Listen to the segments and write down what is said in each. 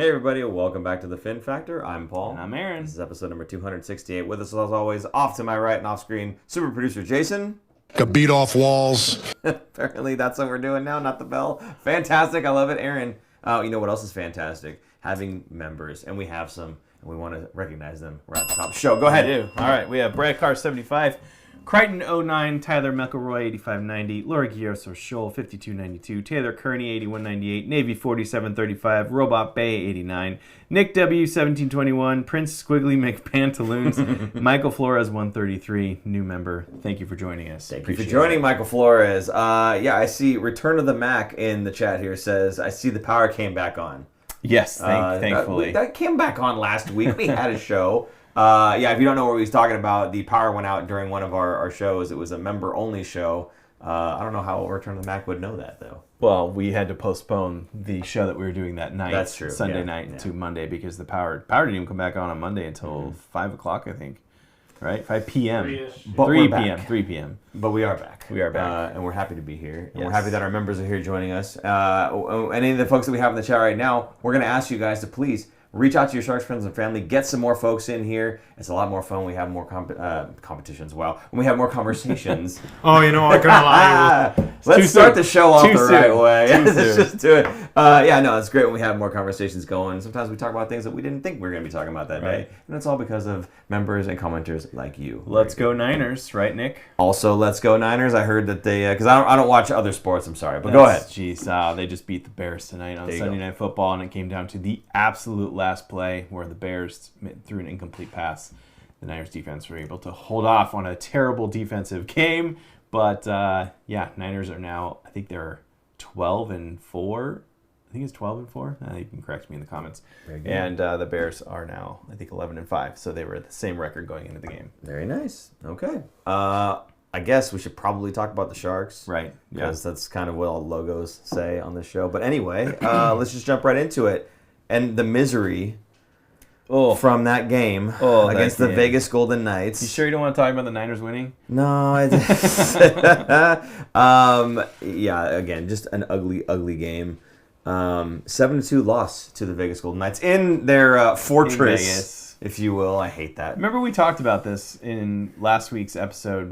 Hey everybody, welcome back to the Fin Factor. I'm Paul. And I'm Aaron. This is episode number 268. With us as always, off to my right and off screen, super producer Jason. Got beat off walls. Apparently that's what we're doing now, not the bell. Fantastic, I love it. Aaron, you know what else is fantastic? Having members, and we have some, and we want to recognize them. We're at the top of the show. Go ahead. I do. All right, we have Brad Carr, 75. Crichton 09, Tyler McElroy 8590, Laura Guillermo Sholl 5292, Taylor Kearney 8198, Navy 4735, Robot Bay 89, Nick W 1721, Prince Squiggly McPantaloons, Michael Flores 133, new member. Thank you for joining us. Thank you for joining, Michael Flores. I see Return of the Mac in the chat here says, I see the power came back on. Yes, thankfully. That came back on last week. We had a show. If you don't know what we was talking about, the power went out during one of our shows. It was a member-only show. I don't know how Return of the Mac would know that, though. Well, we had to postpone the show that we were doing that night, That's true. Sunday night, to Monday because the power didn't even come back on Monday until 5 o'clock, I think. Right? 5 p.m. 3 p.m. But we are back. We are back. And we're happy to be here. And Yes. we're happy that our members are here joining us. Any of the folks that we have in the chat right now, we're going to ask you guys to please reach out to your Sharks friends and family. Get some more folks in here. It's a lot more fun. We have more competitions. Wow. When we have more conversations. Oh, you know, I couldn't lie. Let's start the show off the right way. Let's just do it. It's great when we have more conversations going. Sometimes we talk about things that we didn't think we were going to be talking about that day. And it's all because of members and commenters like you. Let's go Niners, right, Nick? Also, let's go Niners. I heard that they, because I don't watch other sports, I'm sorry, but go ahead. Jeez, they just beat the Bears tonight on Sunday Night Football, and it came down to the absolute last play where the Bears threw an incomplete pass. The Niners defense were able to hold off on a terrible defensive game, but Niners are now, I think they're 12-4. I think it's 12-4. You can correct me in the comments. And the Bears are now, I think, 11-5. So they were at the same record going into the game. Very nice. Okay. I guess we should probably talk about the Sharks. Right. Because that's kind of what all the logos say on this show. But anyway, let's just jump right into it. And the misery from that game against the Vegas Golden Knights. You sure you don't want to talk about the Niners winning? No. Again, just an ugly, ugly game. 7-2 loss to the Vegas Golden Knights in their fortress, if you will. I hate that. Remember we talked about this in last week's episode,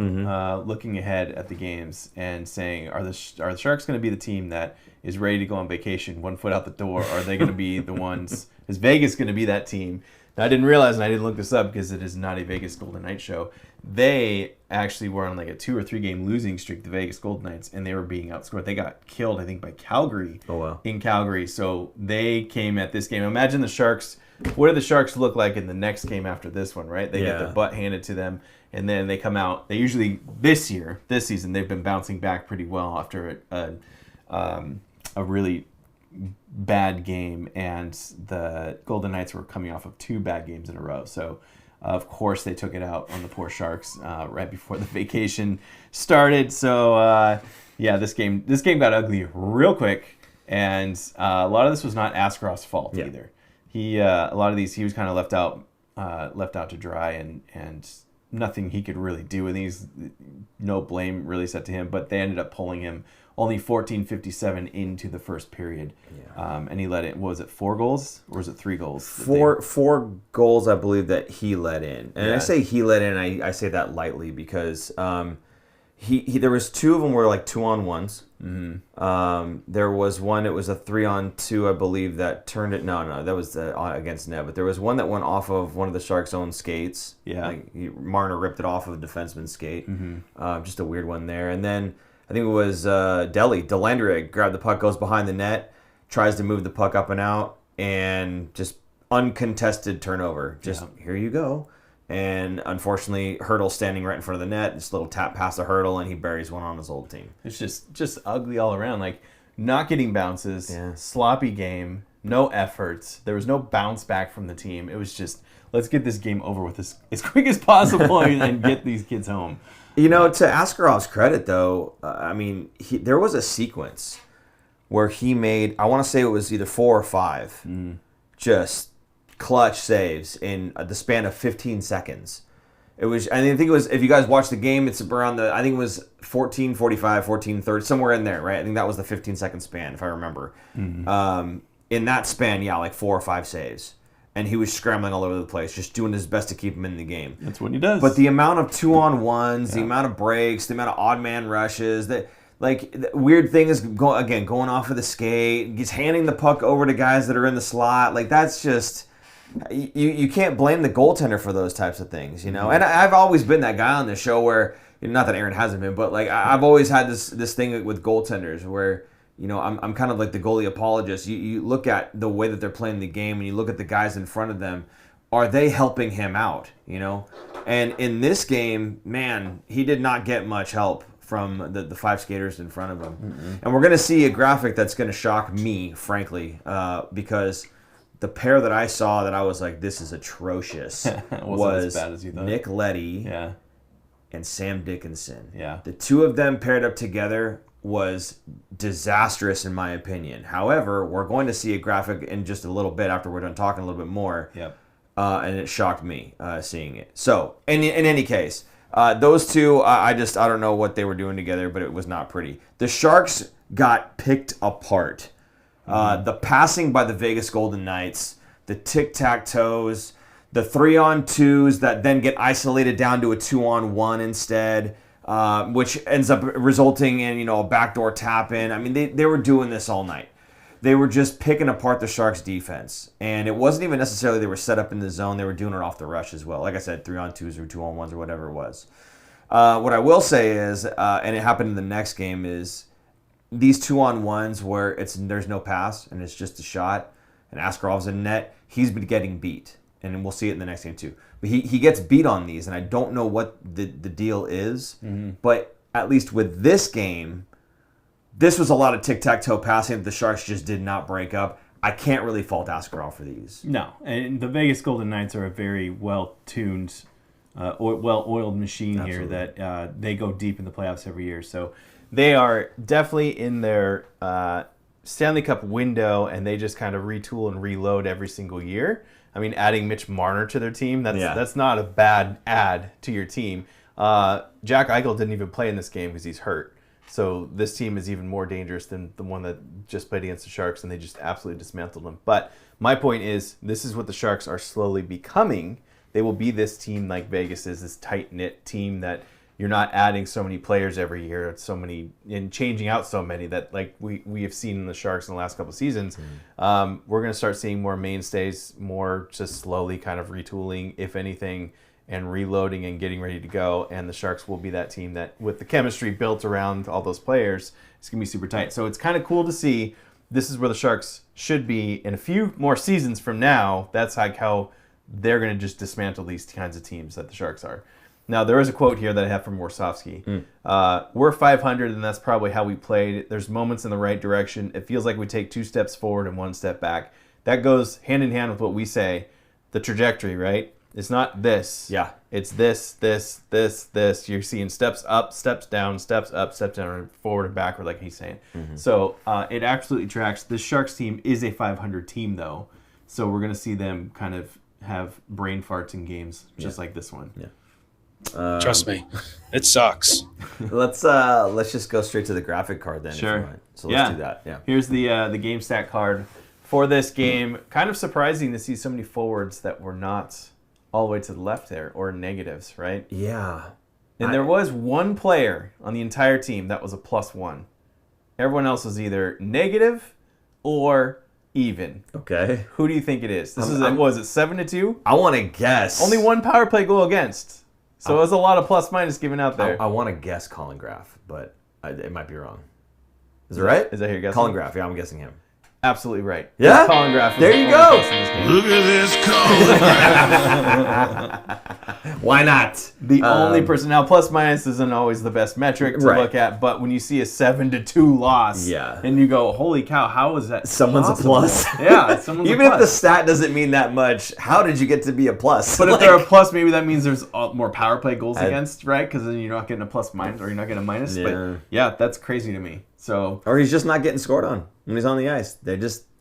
looking ahead at the games and saying, are the Sharks going to be the team that is ready to go on vacation, 1 foot out the door? Or are they going to be the ones? Is Vegas going to be that team? Now, I didn't realize, and I didn't look this up because it is not a Vegas Golden Knights show. They actually were on like a 2 or 3 game losing streak, the Vegas Golden Knights, and they were being outscored. They got killed, I think, by Calgary in Calgary. So they came at this game. Imagine the Sharks. What do the Sharks look like in the next game after this one, right? They get their butt handed to them, and then they come out. They usually, this season, they've been bouncing back pretty well after a really bad game, and the Golden Knights were coming off of 2 bad games in a row. So, of course, they took it out on the poor Sharks right before the vacation started. So, this game got ugly real quick, and a lot of this was not Askarov's fault either. He a lot of these he was kind of left out to dry, and nothing he could really do with these. No blame really set to him, but they ended up pulling him only 14:57 into the first period. And he let in, what was it, 4 gols? Or was it 3 goals? Four goals, I believe, that he let in. And I say he let in, I say that lightly because there was 2 of them were like 2-on-1s. There was one, it was a 3-on-2, I believe, that turned it. No, that was against Neb. But there was one that went off of one of the Sharks' own skates. Marner ripped it off of a defenseman's skate. Just a weird one there. And then I think it was Dellandrea grabbed the puck, goes behind the net, tries to move the puck up and out, and just uncontested turnover. Here you go. And unfortunately, Hurdle standing right in front of the net, this little tap past the Hurdle, and he buries one on his old team. It's just ugly all around. Like, not getting bounces, sloppy game, no efforts. There was no bounce back from the team. It was just, let's get this game over with as quick as possible and get these kids home. You know, to Askarov's credit, though, there was a sequence where he made, I want to say it was either 4 or 5, just clutch saves in the span of 15 seconds. It was, I think it was, if you guys watch the game, it's around I think it was 14:45, 14:30, somewhere in there, right? I think that was the 15-second span, if I remember. in that span, like 4 or 5 saves. And he was scrambling all over the place, just doing his best to keep him in the game. That's what he does. But the amount of 2-on-1s, the amount of breaks, the amount of odd man rushes, the weird thing is going off of the skate, he's handing the puck over to guys that are in the slot. Like, that's just, you can't blame the goaltender for those types of things, you know. And I've always been that guy on the show where, not that Aaron hasn't been, but like I've always had this thing with goaltenders where, you know, I'm kind of like the goalie apologist. You look at the way that they're playing the game and you look at the guys in front of them. Are they helping him out, you know? And in this game, man, he did not get much help from the 5 skaters in front of him. Mm-hmm. And we're going to see a graphic that's going to shock me, frankly, because the pair that I saw that I was like, this is atrocious, was as bad as you thought. Nick Leddy Yeah. and Sam Dickinson. Yeah. The two of them paired up together was disastrous in my opinion. However, we're going to see a graphic in just a little bit after we're done talking a little bit more. Yep. And it shocked me seeing it. So, in any case, those two, I don't know what they were doing together, but it was not pretty. The Sharks got picked apart. The passing by the Vegas Golden Knights, the tic-tac-toes, the 3-on-2s that then get isolated down to a 2-on-1 instead, which ends up resulting in, you know, a backdoor tap-in. I mean, they were doing this all night. They were just picking apart the Sharks' defense. And it wasn't even necessarily they were set up in the zone. They were doing it off the rush as well. Like I said, 3-on-2s or 2-on-1s or whatever it was. What I will say is, and it happened in the next game, is these 2-on-1s where there's no pass and it's just a shot and Askarov's in net, he's been getting beat. And we'll see it in the next game too. But he gets beat on these, and I don't know what the deal is. Mm-hmm. But at least with this game, this was a lot of tic-tac-toe passing that the Sharks just did not break up. I can't really fault Askarov for these. No, and the Vegas Golden Knights are a very well-tuned, well-oiled machine here that they go deep in the playoffs every year. So they are definitely in their Stanley Cup window, and they just kind of retool and reload every single year. I mean, adding Mitch Marner to their team, that's not a bad add to your team. Jack Eichel didn't even play in this game because he's hurt. So this team is even more dangerous than the one that just played against the Sharks, and they just absolutely dismantled them. But my point is, this is what the Sharks are slowly becoming. They will be this team like Vegas is, this tight-knit team that you're not adding so many players every year, so many, and changing out so many that like we have seen in the Sharks in the last couple of seasons. Mm-hmm. We're going to start seeing more mainstays, more just slowly kind of retooling, if anything, and reloading and getting ready to go. And the Sharks will be that team that, with the chemistry built around all those players, it's going to be super tight. So it's kind of cool to see this is where the Sharks should be in a few more seasons from now. That's like how they're going to just dismantle these kinds of teams that the Sharks are. Now, there is a quote here that I have from Warsofsky. We're 500, and that's probably how we played. There's moments in the right direction. It feels like we take 2 steps forward and 1 step back. That goes hand in hand with what we say, the trajectory, right? It's not this. Yeah. It's this, this, this, this. You're seeing steps up, steps down, steps up, steps down, forward and backward, like he's saying. Mm-hmm. So it absolutely tracks. This Sharks team is a 500 team, though. So we're going to see them kind of have brain farts in games, just like this one. Yeah. Trust me, it sucks. Let's just go straight to the graphic card then. Sure. If you want. So let's do that. Yeah. Here's the game stat card for this game. Kind of surprising to see so many forwards that were not all the way to the left there, or negatives, right? Yeah. And there was one player on the entire team that was a +1. Everyone else was either negative or even. Okay. Who do you think it is? This is what was it, 7-2? I want to guess. Only one power play goal against. So it was a lot of plus-minus given out there. I want to guess Collin Graf, but it might be wrong. Is it right? Is that who you're guessing? Collin Graf. Yeah, I'm guessing him. Absolutely right. Yeah? Collin Graf. There you go. Look at this Collin. Why not? The only person. Now, plus-minus isn't always the best metric to look at, but when you see a 7-2 loss, and you go, holy cow, how is that Someone's possible? a plus. Yeah, someone's Even a plus. if the stat doesn't mean that much, how did you get to be a plus? But if they're a plus, maybe that means there's more power play goals against, right? Because then you're not getting a plus-minus, or you're not getting a minus. Yeah. But yeah, that's crazy to me. So, or he's just not getting scored on when he's on the ice.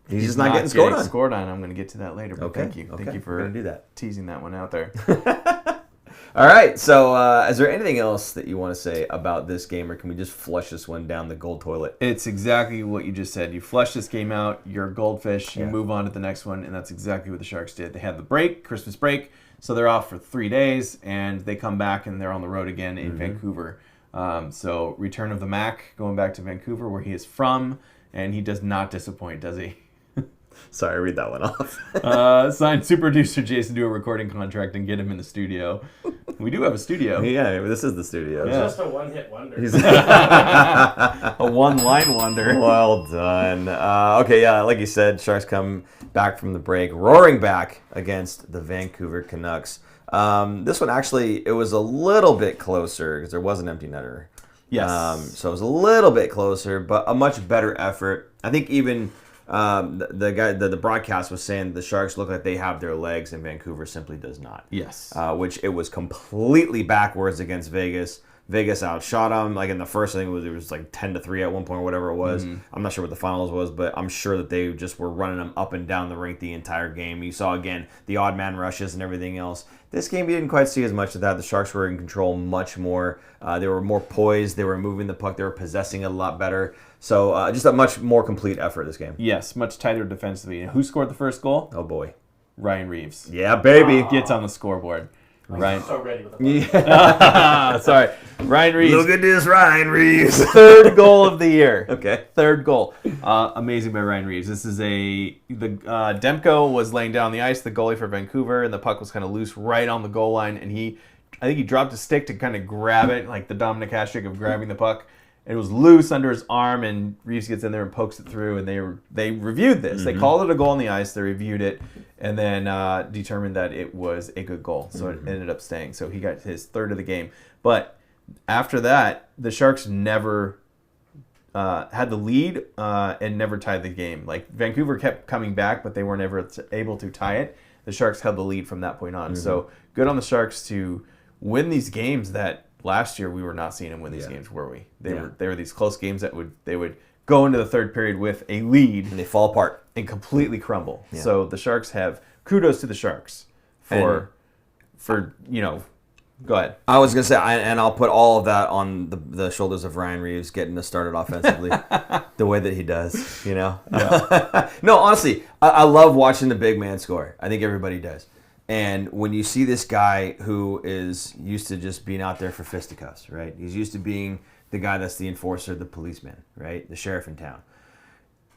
He's just not getting scored on. I'm going to get to that later. But Okay. Thank you. Thank you for gonna do that. teasing that one out there. All right. So, is there anything else that you want to say about this game, or can we just flush this one down the gold toilet? It's exactly what you just said. You flush this game out, you're a goldfish, you move on to the next one, and that's exactly what the Sharks did. They had the break, Christmas break, so they're off for 3 days, and they come back and they're on the road again in Vancouver. So, return of the Mac, going back to Vancouver, where he is from, and he does not disappoint, does he? Sorry, read that one off. Sign super producer Jason to a recording contract and get him in the studio. We do have a studio. Yeah, this is the studio. Yeah. Just a one-hit wonder. A one-line wonder. Well done. Okay, yeah, like you said, Sharks come back from the break, roaring back against the Vancouver Canucks. This one actually, it was a little bit closer because there was an empty netter. Yes. So it was a little bit closer, but a much better effort. I think even the broadcast was saying the Sharks look like they have their legs, and Vancouver simply does not. Yes. Which it was completely backwards against Vegas. Vegas outshot them. Like in the first, I think it was like 10-3 at one point or whatever it was. I'm not sure what the finals was, but I'm sure that they just were running them up and down the rink the entire game. You saw again the odd man rushes and everything else. This game, you didn't quite see as much of that. The Sharks were in control much more. They were more poised. They were moving the puck. They were possessing it a lot better. So just a much more complete effort this game. Yes, much tighter defensively. And who scored the first goal? Oh, boy. Ryan Reeves. Yeah, baby. Gets on the scoreboard. Ryan. So ready with the Sorry. Ryan Reeves. Look at this, Ryan Reeves. Third goal of the year. Okay. Third goal. Amazing by Ryan Reeves. This is Demko was laying down the ice, the goalie for Vancouver, and the puck was kind of loose right on the goal line, and I think he dropped a stick to kind of grab it, like the Dominic Hasek of grabbing the puck. It was loose under his arm, and Reeves gets in there and pokes it through, and they reviewed this. They called it a goal on the ice. They reviewed it, and then determined that it was a good goal. So it ended up staying. So he got his third of the game. But after that, the Sharks never had the lead and never tied the game. Like Vancouver kept coming back, but they weren't ever able to tie it. The Sharks held the lead from that point on. So good on the Sharks to win these games that last year we were not seeing them win these games, were we? They were these close games that they would go into the third period with a lead And they fall apart. and completely crumble. Yeah. So the Sharks have kudos to the Sharks for go ahead. I was going to say, and I'll put all of that on the shoulders of Ryan Reeves getting us started offensively the way that he does, you know? Yeah. No, honestly, I love watching the big man score. I think everybody does. And when you see this guy who is used to just being out there for fisticuffs, right? He's used to being the guy that's the enforcer, the policeman, right? The sheriff in town.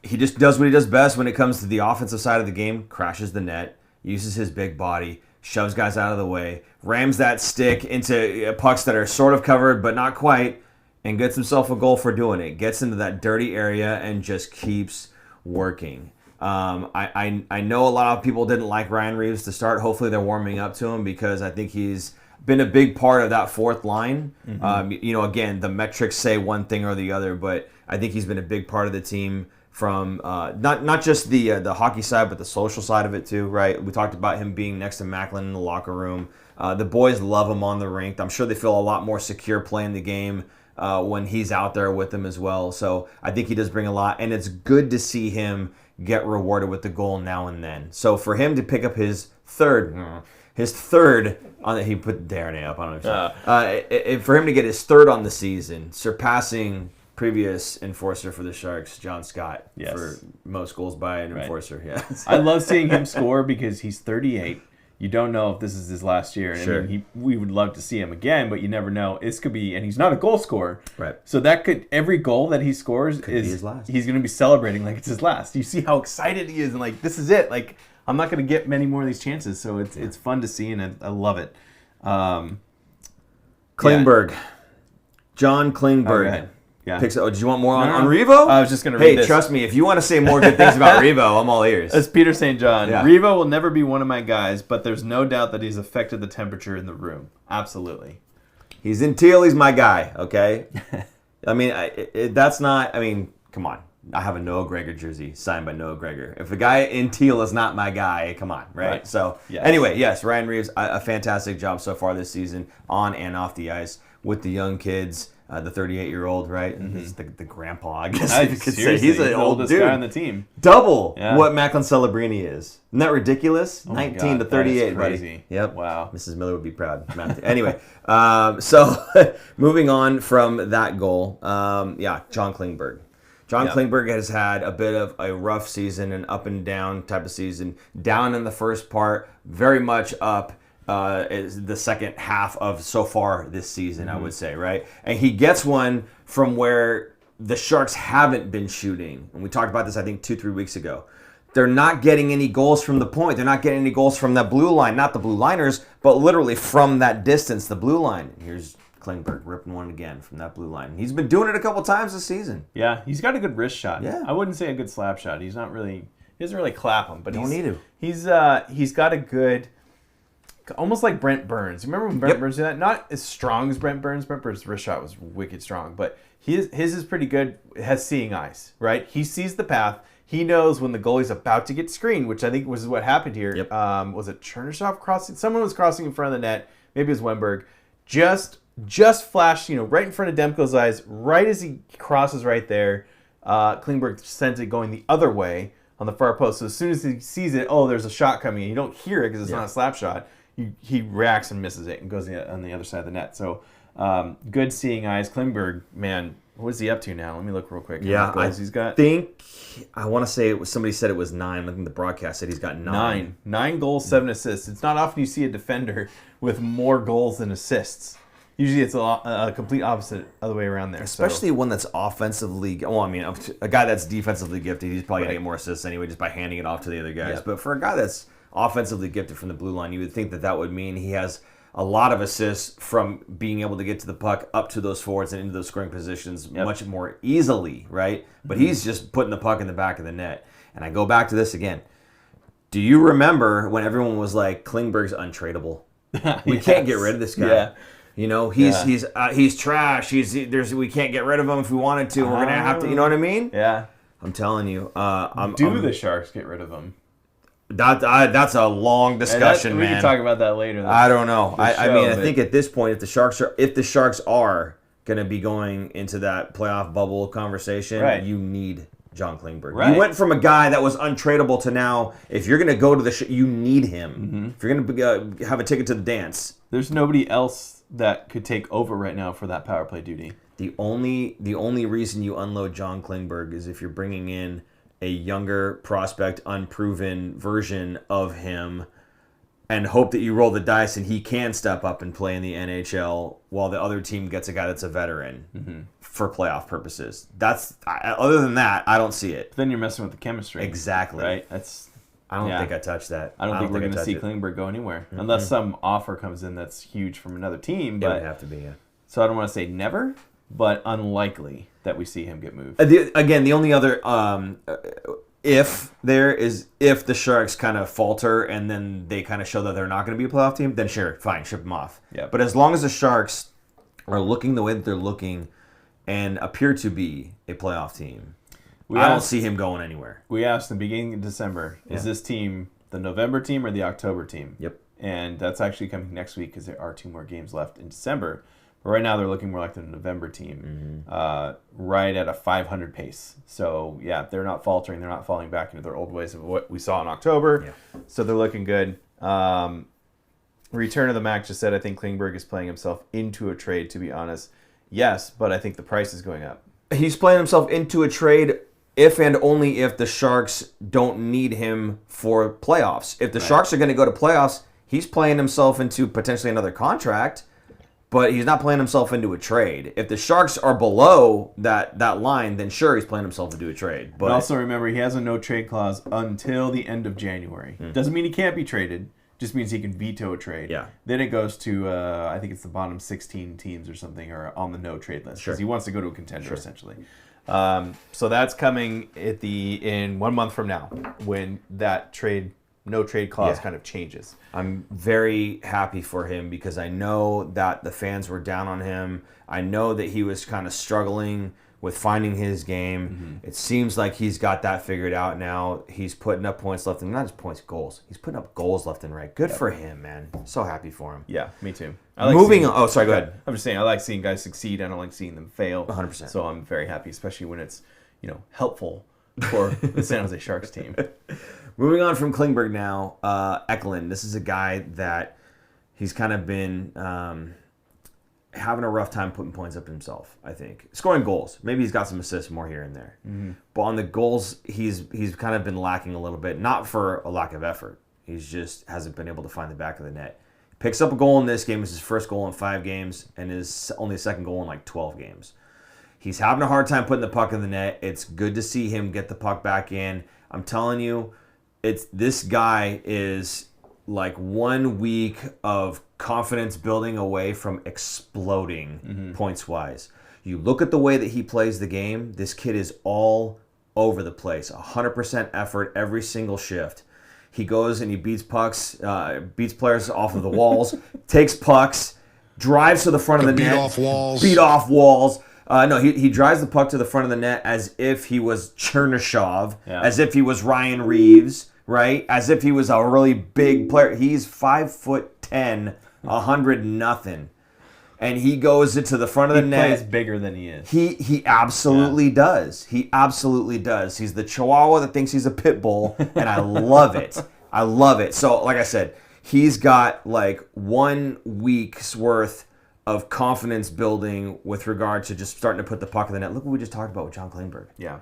He just does what he does best when it comes to the offensive side of the game, crashes the net, uses his big body, shoves guys out of the way, rams that stick into pucks that are sort of covered but not quite, and gets himself a goal for doing it. Gets into that dirty area and just keeps working. I know a lot of people didn't like Ryan Reeves to start. Hopefully they're warming up to him because I think he's been a big part of that fourth line. Again, the metrics say one thing or the other, but I think he's been a big part of the team from not just the hockey side, but the social side of it too, right? We talked about him being next to Macklin in the locker room. The boys love him on the rink. I'm sure they feel a lot more secure playing the game when he's out there with them as well. So I think he does bring a lot, and it's good to see him get rewarded with the goal now and then. So for him to pick up his third on the, he put Darren up. I don't know. For him to get his third on the season, surpassing previous enforcer for the Sharks, John Scott, for most goals by an enforcer. Yeah, I love seeing him score because he's 38. You don't know if this is his last year. Sure. I mean, we would love to see him again, but you never know. This could be, and he's not a goal scorer. Right. So that could, every goal that he scores be his last. He's going to be celebrating like it's his last. You see how excited he is, and like, this is it. Like, I'm not going to get many more of these chances. So it's fun to see, and I love it. Klingberg. John Klingberg. Okay. Yeah. Picks, did you want more on No. Revo? I was just going to read this. Hey, trust me, if you want to say more good things about Revo, I'm all ears. That's Peter St. John. Yeah. Revo will never be one of my guys, but there's no doubt that he's affected the temperature in the room. Absolutely. He's in teal, he's my guy, okay? I mean, that's not, I mean, come on. I have a Noah Gregor jersey signed by Noah Gregor. If a guy in teal is not my guy, come on, right? So, Anyway, yes, Ryan Reeves, a fantastic job so far this season on and off the ice with the young kids. the 38-year-old, right? Mm-hmm. He's the grandpa, I guess you could say. Seriously, He's an old oldest dude. guy on the team. Double Yeah. what Macklin Celebrini is. Isn't that ridiculous? Oh my 19 to God, 38, that is buddy. crazy. Yep. Wow. Mrs. Miller would be proud. Anyway, so moving on from that goal, John Klingberg. John Klingberg has had a bit of a rough season, an up and down type of season. Down in the first part, very much up is the second half of so far this season, I would say, right? And he gets one from where the Sharks haven't been shooting. And we talked about this, I think, 2-3 weeks ago. They're not getting any goals from the point. They're not getting any goals from that blue line. Not the blue liners, but literally from that distance, the blue line. Here's Klingberg ripping one again from that blue line. He's been doing it a couple times this season. Yeah, he's got a good wrist shot. Yeah. I wouldn't say a good slap shot. He doesn't really clap him, but Don't need to. He's got a good, almost like Brent Burns. Remember when Brent Burns did that? Not as strong as Brent Burns. Brent Burns' wrist shot was wicked strong, but his is pretty good. It has seeing eyes, right? He sees the path. He knows when the goalie's about to get screened, which I think was what happened here. Yep. Was it Chernyshov crossing? Someone was crossing in front of the net. Maybe it was Wenberg. Just flashed, right in front of Demko's eyes, right as he crosses right there. Klingberg sends it going the other way on the far post. So as soon as he sees it, there's a shot coming in. You don't hear it because it's not a slap shot. He reacts and misses it and goes on the other side of the net. So good seeing eyes. Klingberg, man, what is he up to now? Let me look real quick. Yeah, he's got I want to say it was somebody said it was 9. I think the broadcast said he's got 9. 9 goals, 7 assists. It's not often you see a defender with more goals than assists. Usually it's a complete opposite other way around there. Especially one that's offensively... Well, I mean, a guy that's defensively gifted, he's probably going to get more assists anyway just by handing it off to the other guys. Yep. But for a guy that's offensively gifted from the blue line, you would think that would mean he has a lot of assists from being able to get to the puck up to those forwards and into those scoring positions much more easily, right? But he's just putting the puck in the back of the net. And I go back to this again. Do you remember when everyone was like, Klingberg's untradeable? We can't get rid of this guy. Yeah. He's trash. We can't get rid of him if we wanted to. We're gonna have to. You know what I mean? Yeah. I'm telling you. The Sharks get rid of him? That's a long discussion, we man. can talk about that later. I don't know. I think at this point, if the Sharks are gonna be going into that playoff bubble conversation, you need John Klingberg. Right. You went from a guy that was untradeable to now, if you're gonna go to you need him. Mm-hmm. If you're gonna have a ticket to the dance, there's nobody else that could take over right now for that power play duty. The only reason you unload John Klingberg is if you're bringing in a younger prospect, unproven version of him, and hope that you roll the dice and he can step up and play in the NHL while the other team gets a guy that's a veteran for playoff purposes. Other than that, I don't see it. But then you're messing with the chemistry. Exactly. Right? I don't think I touched that. I don't think we're going to see Klingberg go anywhere unless some offer comes in that's huge from another team. But it would have to be, yeah. So I don't want to say never, but unlikely that we see him get moved. Again, the only other if the Sharks kind of falter and then they kind of show that they're not going to be a playoff team, then sure, fine, ship them off. Yeah. But as long as the Sharks are looking the way that they're looking and appear to be a playoff team, I don't see him going anywhere. We asked in the beginning of December, is this team the November team or the October team? Yep. And that's actually coming next week because there are 2 more games left in December. But right now they're looking more like the November team, right at a 500 pace. So, yeah, they're not faltering. They're not falling back into their old ways of what we saw in October. Yeah. So they're looking good. Return of the Mac just said, I think Klingberg is playing himself into a trade, to be honest. Yes, but I think the price is going up. He's playing himself into a trade if and only if the Sharks don't need him for playoffs. If the Sharks are going to go to playoffs, he's playing himself into potentially another contract, but he's not playing himself into a trade. If the Sharks are below that line, then sure, he's playing himself into a trade. But also remember, he has a no-trade clause until the end of January. Doesn't mean he can't be traded. Just means he can veto a trade. Yeah. Then it goes to, I think it's the bottom 16 teams or something are on the no-trade list. Because he wants to go to a contender, essentially. So that's coming in 1 month from now when that no trade clause kind of changes. I'm very happy for him because I know that the fans were down on him. I know that he was kind of struggling with finding his game. It seems like he's got that figured out now. He's putting up points left and not just points, goals. He's putting up goals left and right. Good for him, man. So happy for him. Yeah, me too. Moving on. Oh, sorry, go ahead. I'm just saying, I like seeing guys succeed. I don't like seeing them fail. 100%. So I'm very happy, especially when it's, helpful for the San Jose Sharks team. Moving on from Klingberg now, Eklund. This is a guy that he's kind of been having a rough time putting points up himself, I think. Scoring goals. Maybe he's got some assists more here and there. But on the goals, he's kind of been lacking a little bit. Not for a lack of effort. He's just hasn't been able to find the back of the net. Picks up a goal in this game. It's his first goal in 5 games and his only second goal in like 12 games. He's having a hard time putting the puck in the net. It's good to see him get the puck back in. I'm telling you, this guy is like 1 week of confidence building away from exploding points-wise. You look at the way that he plays the game, this kid is all over the place. 100% effort every single shift. He goes and he beats pucks, beats players off of the walls, takes pucks, drives to the front of the net. Beat off walls. No, he drives the puck to the front of the net as if he was Chernyshov, as if he was Ryan Reeves, right? As if he was a really big player. He's 5'10", 100 nothing, and he goes into the front of the net. He plays bigger than he is. He absolutely does. He absolutely does. He's the Chihuahua that thinks he's a pit bull, and I love it. I love it. So, like I said, he's got like 1 week's worth of confidence building with regard to just starting to put the puck in the net. Look what we just talked about with John Klingberg. Yeah.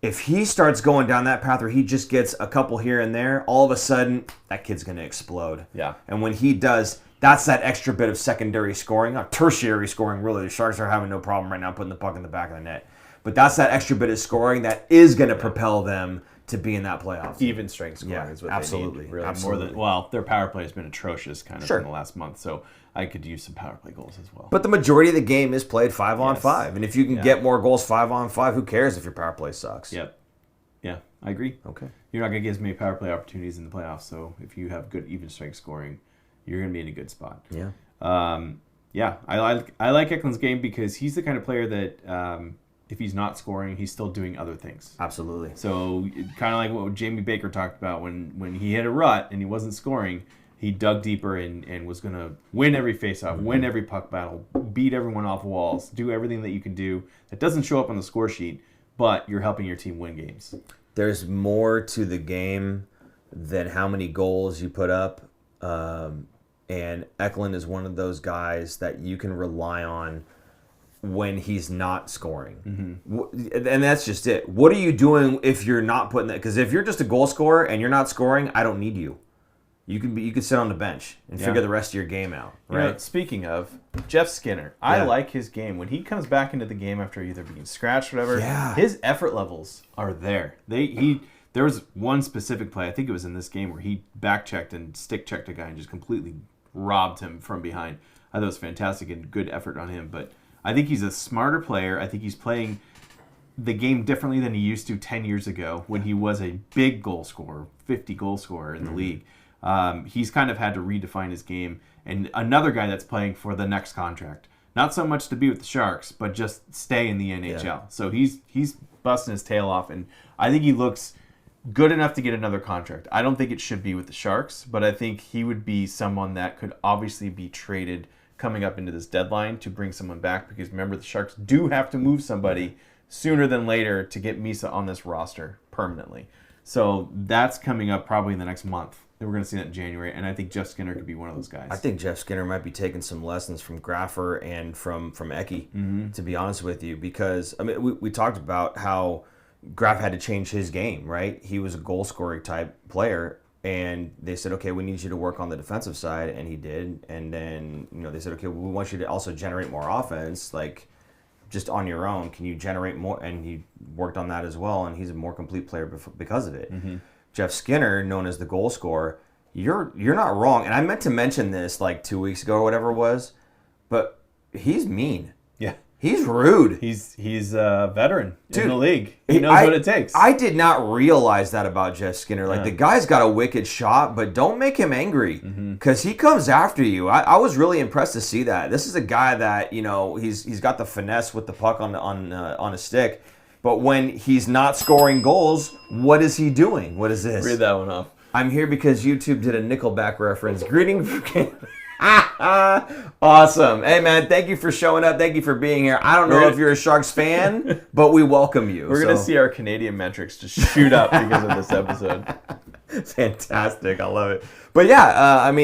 If he starts going down that path where he just gets a couple here and there, all of a sudden, that kid's going to explode. Yeah. And when he does, that's that extra bit of secondary scoring, not tertiary scoring, really. The Sharks are having no problem right now putting the puck in the back of the net. But that's that extra bit of scoring that is going to propel them to be in that playoff. Even strength scoring is what absolutely, they need. Really. absolutely. Their power play has been atrocious kind of in the last month, so I could use some power play goals as well. But the majority of the game is played 5-on-5. And if you can get more goals 5-on-5, who cares if your power play sucks? Yep. Yeah, I agree. Okay. You're not going to get as many power play opportunities in the playoffs, so if you have good even strength scoring, you're going to be in a good spot. Yeah. I like Eklund's game because he's the kind of player that if he's not scoring, he's still doing other things. Absolutely. So kind of like what Jamie Baker talked about when he hit a rut and he wasn't scoring, he dug deeper and was going to win every faceoff, win every puck battle, beat everyone off walls, do everything that you can do that doesn't show up on the score sheet, but you're helping your team win games. There's more to the game than how many goals you put up. And Eklund is one of those guys that you can rely on when he's not scoring. And that's just it. What are you doing if you're not putting that? Because if you're just a goal scorer and you're not scoring, I don't need you. You can sit on the bench and figure the rest of your game out. Right. Speaking of Jeff Skinner, I like his game. When he comes back into the game after either being scratched or whatever, his effort levels are there. There was one specific play, I think it was in this game, where he back-checked and stick-checked a guy and just completely robbed him from behind. I thought it was fantastic and good effort on him. But I think he's a smarter player. I think he's playing the game differently than he used to 10 years ago when he was a big goal scorer, 50 goal scorer in the league. He's kind of had to redefine his game. And another guy that's playing for the next contract. Not so much to be with the Sharks, but just stay in the NHL. Yeah. So he's busting his tail off, and I think he looks good enough to get another contract. I don't think it should be with the Sharks, but I think he would be someone that could obviously be traded coming up into this deadline to bring someone back, because remember, the Sharks do have to move somebody sooner than later to get Misa on this roster permanently. So that's coming up probably in the next month. We're going to see that in January, and I think Jeff Skinner could be one of those guys. I think Jeff Skinner might be taking some lessons from Graffer and from Eki, to be honest with you, because I mean we talked about how Graf had to change his game, right? He was a goal-scoring type player, and they said, okay, we need you to work on the defensive side, and he did. And then they said, okay, we want you to also generate more offense, like just on your own. Can you generate more? And he worked on that as well, and he's a more complete player because of it. Jeff Skinner, known as the goal scorer, you're not wrong. And I meant to mention this like 2 weeks ago or whatever it was, but he's mean. Yeah. He's rude. He's a veteran in the league. He knows what it takes. I did not realize that about Jeff Skinner. Like, the guy's got a wicked shot, but don't make him angry because he comes after you. I was really impressed to see that. This is a guy that, he's got the finesse with the puck on a stick, but when he's not scoring goals, what is he doing? What is this? Read that one off. I'm here because YouTube did a Nickelback reference. Greetings from Canada. Awesome. Hey, man, thank you for showing up. Thank you for being here. I don't know if you're a Sharks fan, but we welcome you. We're going to see our Canadian metrics just shoot up because of this episode. Fantastic. I love it. But yeah, I don't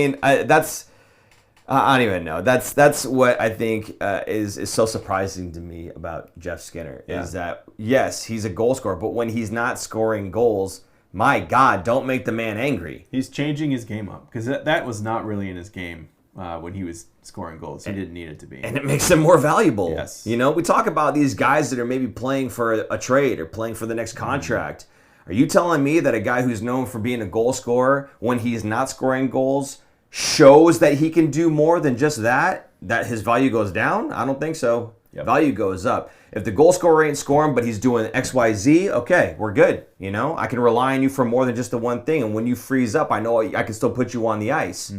even know. That's what I think is so surprising to me about Jeff Skinner is that, yes, he's a goal scorer, but when he's not scoring goals, my God, don't make the man angry. He's changing his game up because that was not really in his game when he was scoring goals. He didn't need it to be. And it makes him more valuable. Yes. We talk about these guys that are maybe playing for a trade or playing for the next contract. Are you telling me that a guy who's known for being a goal scorer, when he's not scoring goals, shows that he can do more than just that his value goes down? I don't think so. Yep. Value goes up. If the goal scorer ain't scoring, but he's doing X, Y, Z, okay, we're good. I can rely on you for more than just the one thing. And when you freeze up, I know I can still put you on the ice.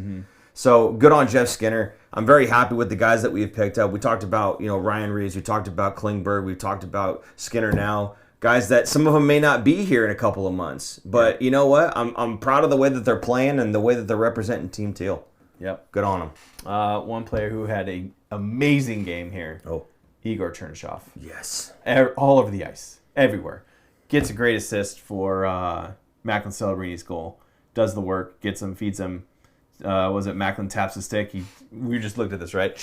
So good on Jeff Skinner. I'm very happy with the guys that we've picked up. We talked about, Ryan Reeves. We talked about Klingberg. We talked about Skinner now. Guys that some of them may not be here in a couple of months. But you know what? I'm proud of the way that they're playing and the way that they're representing Team Teal. Yep. Good on them. One player who had an amazing game here. Oh. Igor Chernyshov. Yes. All over the ice. Everywhere. Gets a great assist for Macklin Celebrini's goal. Does the work. Gets him. Feeds him. Was it Macklin taps the stick? We just looked at this, right?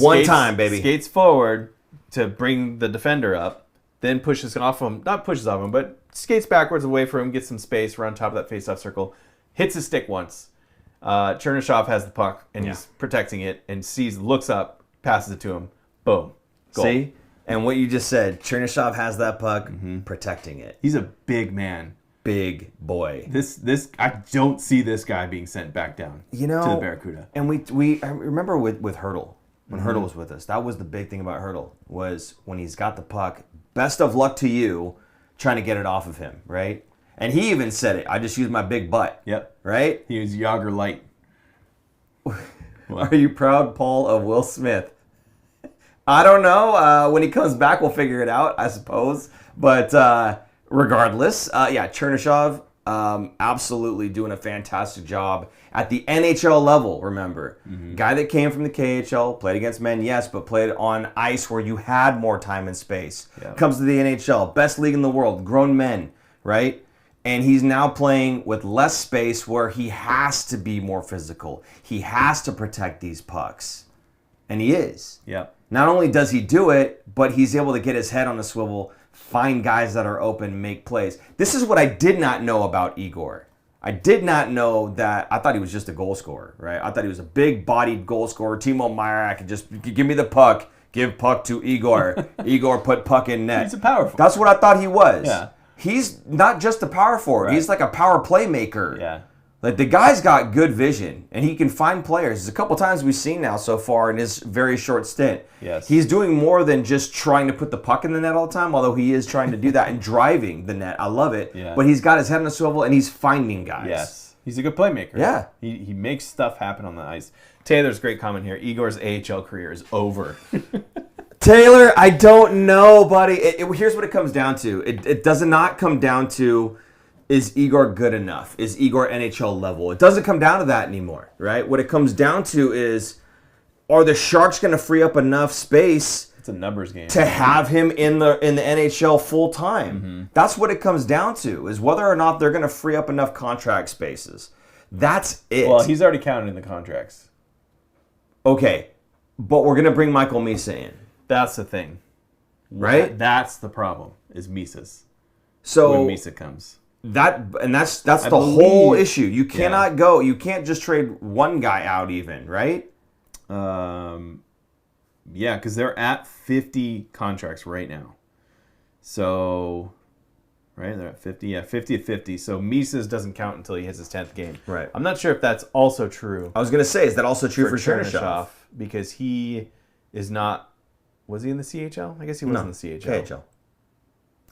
One time, baby. Skates forward to bring the defender up. Then pushes off him. Not pushes off him, but skates backwards away from him. Gets some space. We're on top of that face-off circle. Hits his stick once. Chernyshov has the puck, and he's protecting it. And looks up, passes it to him. Boom. Goal. See? And what you just said, Chernyshov has that puck, protecting it. He's a big man. Big boy. This I don't see this guy being sent back down to the Barracuda. And I remember with Hurdle, when Hurdle was with us, that was the big thing about Hurdle, was when he's got the puck, best of luck to you trying to get it off of him, right? And he even said it, I just used my big butt. Yep. Right? He was Yager Light. Are you proud, Paul, of Will Smith? I don't know. When he comes back, we'll figure it out, I suppose. But regardless, Chernyshov absolutely doing a fantastic job at the NHL level, remember. Guy that came from the KHL, played against men, yes, but played on ice where you had more time and space. Yep. Comes to the NHL, best league in the world, grown men, right? And he's now playing with less space where he has to be more physical. He has to protect these pucks. And he is. Yep. Not only does he do it, but he's able to get his head on a swivel, find guys that are open, make plays. This is what I did not know about Igor. I did not know that. I thought he was just a goal scorer, right? I thought he was a big-bodied goal scorer. Timo Meyer, I could just give me the puck, give puck to Igor. Igor put puck in net. He's a power forward. That's what I thought he was. Yeah. He's not just a power forward. Right. He's like a power playmaker. Yeah. Like, the guy's got good vision, and he can find players. There's a couple times we've seen now so far in his very short stint. Yes. He's doing more than just trying to put the puck in the net all the time, although he is trying to do that and driving the net. I love it. Yeah. But he's got his head on a swivel, and he's finding guys. Yes. He's a good playmaker. Yeah. He makes stuff happen on the ice. Taylor's great comment here. Igor's AHL career is over. Taylor, I don't know, buddy. Here's what it comes down to. It does not come down to, is Igor good enough? Is Igor NHL level? It doesn't come down to that anymore, right? What it comes down to is, are the Sharks going to free up enough space? It's a numbers game. To have him in the NHL full time. That's what it comes down to, is whether or not they're going to free up enough contract spaces. That's it. Well, he's already counted in the contracts. Okay, but we're going to bring Michael Misa in. That's the thing. Right? That's the problem, is Misa's. So when Misa comes. That's the whole issue. You cannot go. You can't just trade one guy out even, right? Yeah, because they're at 50 contracts right now. So, right, they're at 50. Yeah, 50-50. So Misa's doesn't count until he hits his 10th game. Right. I'm not sure if that's also true. I was going to say, is that also true for Chernyshov? Because he is not Was he in the CHL? I guess he was in the CHL.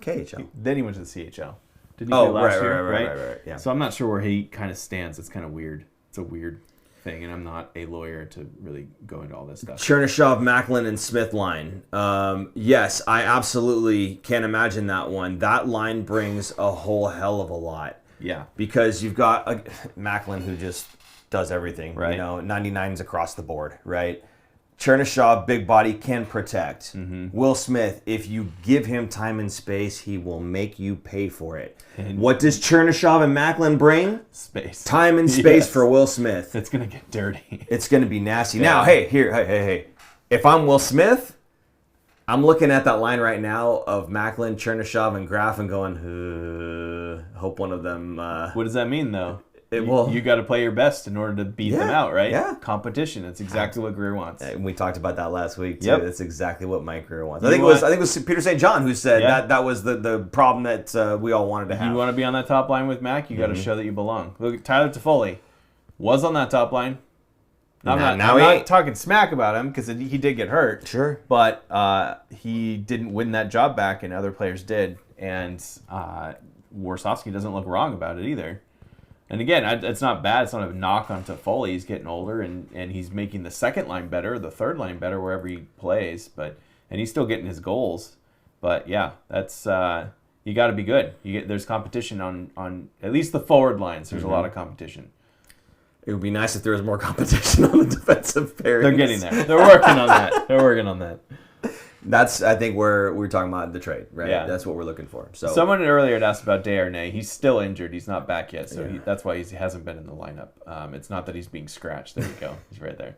KHL. Then he went to the CHL. Didn't he play last year? Right. Yeah. So I'm not sure where he kind of stands. It's kind of weird. It's a weird thing, and I'm not a lawyer to really go into all this stuff. Chernyshov, Macklin, and Smith line. Yes, I absolutely can't imagine that one. That line brings a whole hell of a lot. Yeah. Because you've got Macklin who just does everything. Right. You know, 99s across the board, right? Chernyshov, big body, can protect. Mm-hmm. Will Smith, if you give him time and space, he will make you pay for it. And what does Chernyshov and Macklin bring? Space. Time and space for Will Smith. It's going to get dirty. It's going to be nasty. Now, hey. If I'm Will Smith, I'm looking at that line right now of Macklin, Chernyshov, and Graf and going, hope one of them... What does that mean, though? You got to play your best in order to beat them out, right? Yeah. Competition. That's exactly what Greer wants. We talked about that last week too. Yep. That's exactly what Mike Greer wants. I think it was Peter St. John who said that was the problem that we all wanted to have. You want to be on that top line with Mac, you got to show that you belong. Look, Tyler Toffoli was on that top line. I'm not talking smack about him because he did get hurt. Sure. But he didn't win that job back, and other players did. And Warsofsky doesn't look wrong about it either. And again, it's not bad. It's not a knock on Toffoli. He's getting older, and he's making the second line better, the third line better wherever he plays. And he's still getting his goals. But yeah, that's you got to be good. There's competition on at least the forward lines. There's a lot of competition. It would be nice if there was more competition on the defensive pairings. They're getting there. They're working on that. That's, I think, where we're talking about the trade, right? Yeah. That's what we're looking for. So someone earlier had asked about Desharnais. He's still injured. He's not back yet, so that's why he hasn't been in the lineup. It's not that he's being scratched. There you go. He's right there.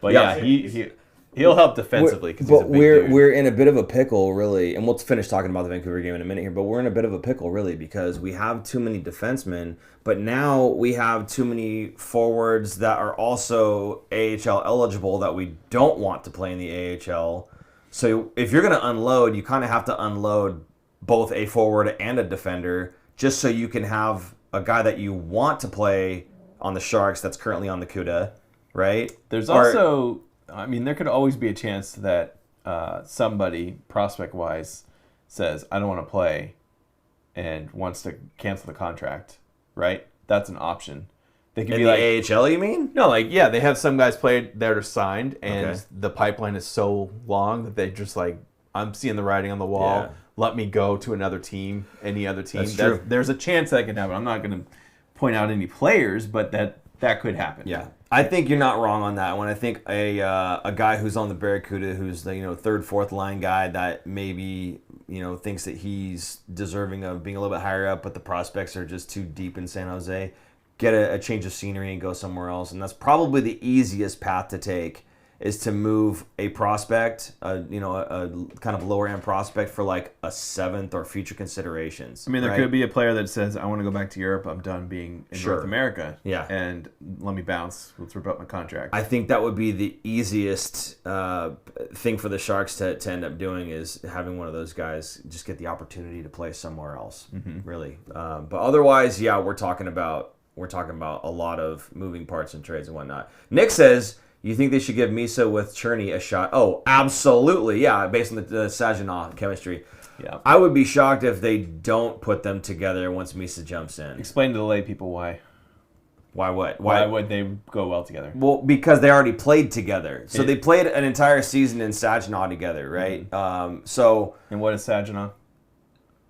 But he'll help defensively because he's a big dude. We're in a bit of a pickle, really, and we'll finish talking about the Vancouver game in a minute here, but we're in a bit of a pickle, really, because we have too many defensemen, but now we have too many forwards that are also AHL eligible that we don't want to play in the AHL. So if you're going to unload, you kind of have to unload both a forward and a defender just so you can have a guy that you want to play on the Sharks that's currently on the CUDA, right? There's also, there could always be a chance that somebody, prospect-wise, says, I don't want to play and wants to cancel the contract, right? That's an option. They could in be the AHL, you mean? No, they have some guys played there to signed, and the pipeline is so long that they just I'm seeing the writing on the wall. Yeah. Let me go to another team, any other team. That's true. There's a chance that could happen. I'm not going to point out any players, but that could happen. Yeah, I think you're not wrong on that one. I think a guy who's on the Barracuda, who's the third, fourth line guy that maybe thinks that he's deserving of being a little bit higher up, but the prospects are just too deep in San Jose. Get a change of scenery and go somewhere else, and that's probably the easiest path to take is to move a prospect, a kind of lower end prospect for a seventh or future considerations. There could be a player that says, I want to go back to Europe. I'm done being in North America. Yeah. And let me bounce. Let's rip up my contract. I think that would be the easiest thing for the Sharks to end up doing is having one of those guys just get the opportunity to play somewhere else, really. But otherwise, we're talking about a lot of moving parts and trades and whatnot. Nick says, you think they should give Misa with Cherny a shot? Oh, absolutely. Yeah, based on the Saginaw chemistry. Yeah. I would be shocked if they don't put them together once Misa jumps in. Explain to the lay people why. Why what? Why would they go well together? Well, because they already played together. So they played an entire season in Saginaw together, right? And what is Saginaw?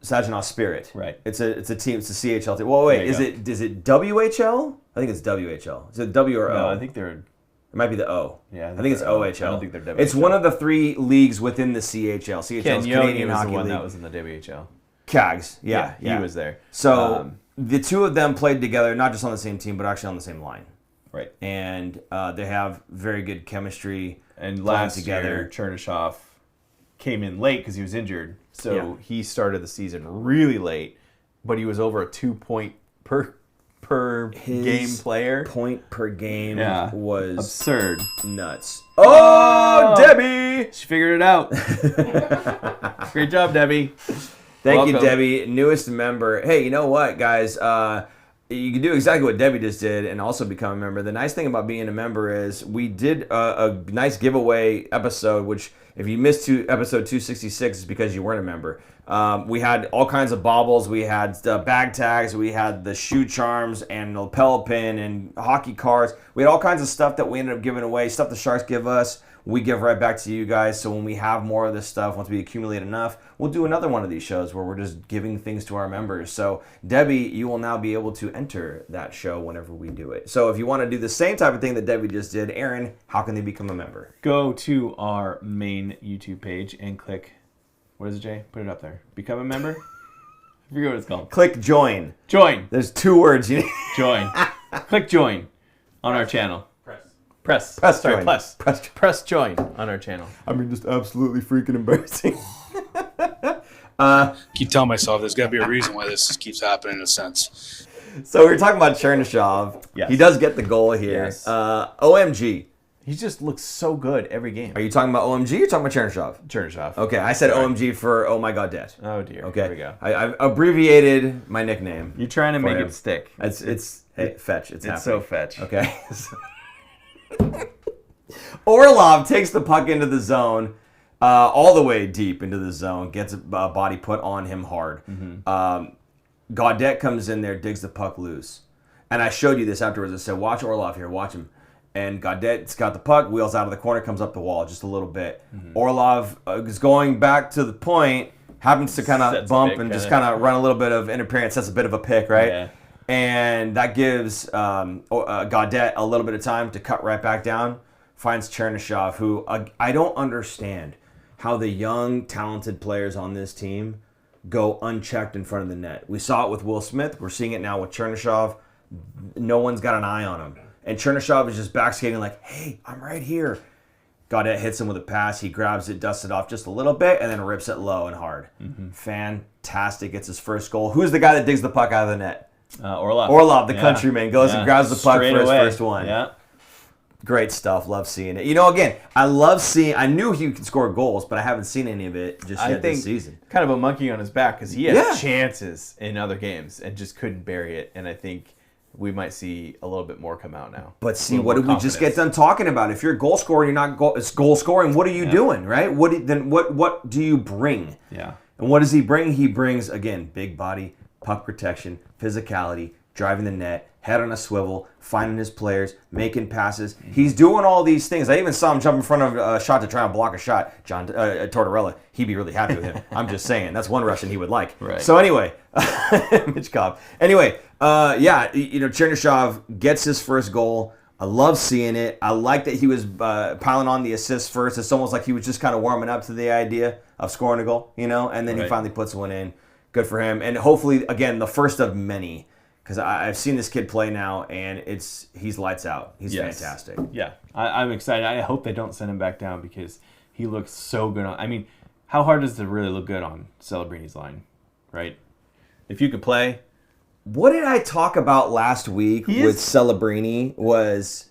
Saginaw Spirit. Right. It's a team. It's a CHL team. Well, wait. Is it WHL? I think it's WHL. Is it W or O? No, I think they're... It might be the O. Yeah, I think it's OHL. I don't think they're WHL. It's one of the three leagues within the CHL. CHL is Canadian was Hockey the one League. that was in the WHL. Cags. Yeah. He was there. So the two of them played together, not just on the same team, but actually on the same line. Right. And they have very good chemistry. And last year, Chernyshov came in late because he was injured. So he started the season really late, but he was over a 2-point per game player. Point per game was absurd. Nuts. Oh, Debbie! She figured it out. Great job, Debbie. Thank you, Debbie. Newest member. Hey, you know what, guys? you can do exactly what Debbie just did and also become a member. The nice thing about being a member is we did a nice giveaway episode, which if you missed episode 266 is because you weren't a member. We had all kinds of baubles. We had bag tags. We had the shoe charms and the lapel pin and hockey cards. We had all kinds of stuff that we ended up giving away, stuff the Sharks give us. We give right back to you guys. So when we have more of this stuff, once we accumulate enough, we'll do another one of these shows where we're just giving things to our members. So Debbie, you will now be able to enter that show whenever we do it. So if you want to do the same type of thing that Debbie just did, Aaron, how can they become a member? Go to our main YouTube page and click, what is it, Jay? Put it up there. Become a member? I forget what it's called. Click join. Join. There's 2 words you need. Join. Click join on our channel. Press join. Press join on our channel. I mean, just absolutely freaking embarrassing. Keep telling myself there's got to be a reason why this keeps happening in a sense. So we were talking about Chernyshov. Yes. He does get the goal here. Yes. OMG. He just looks so good every game. Are you talking about OMG or you talking about Chernyshov? Chernyshov. Okay, I said OMG for Oh My God Dead. Oh dear. Okay. Here we go. I've abbreviated my nickname. You're trying to make him. it stick. It's hey, fetch. It's happening. so fetch. Okay. Orlov takes the puck into the zone, all the way deep into the zone, gets a body put on him hard. Gaudette comes in there, digs the puck loose. And I showed you this afterwards. I said, watch Orlov here, watch him. And Gaudette's got the puck, wheels out of the corner, comes up the wall just a little bit. Orlov is going back to the point, happens to kind of bump and just kind of run a little bit of interference. That's a bit of a pick, right? Yeah. And that gives Gaudette a little bit of time to cut right back down. Finds Chernyshov, who I don't understand how the young, talented players on this team go unchecked in front of the net. We saw it with Will Smith. We're seeing it now with Chernyshov. No one's got an eye on him. And Chernyshov is just back skating like, hey, I'm right here. Gaudette hits him with a pass. He grabs it, dusts it off just a little bit, and then rips it low and hard. Fantastic. Gets his first goal. Who's the guy that digs the puck out of the net? Orlov, the countryman, goes and grabs the puck Straight for his away. first one. Yeah. Great stuff. Love seeing it. You know, again, I knew he could score goals, but I haven't seen any of it just yet this season. Kind of a monkey on his back because he had chances in other games and just couldn't bury it. And I think we might see a little bit more come out now. But see, what did we just get done talking about? If you're a goal scorer, you're not goal scoring. What are you doing, right? What do you bring? Yeah. And what does he bring? He brings, again, big body, puck protection, physicality, driving the net, head on a swivel, finding his players, making passes. He's doing all these things. I even saw him jump in front of a shot to try and block a shot. John Tortorella, he'd be really happy with him. I'm just saying. That's one Russian he would like. Right. So anyway, Michkov. Anyway, Chernyshov gets his first goal. I love seeing it. I like that he was piling on the assists first. It's almost like he was just kind of warming up to the idea of scoring a goal, and then he finally puts one in. Good for him. And hopefully, again, the first of many. Because I've seen this kid play now, and he's lights out. He's fantastic. Yeah, I'm excited. I hope they don't send him back down because he looks so good. How hard does it really look good on Celebrini's line, right? If you could play. What did I talk about last week with Celebrini was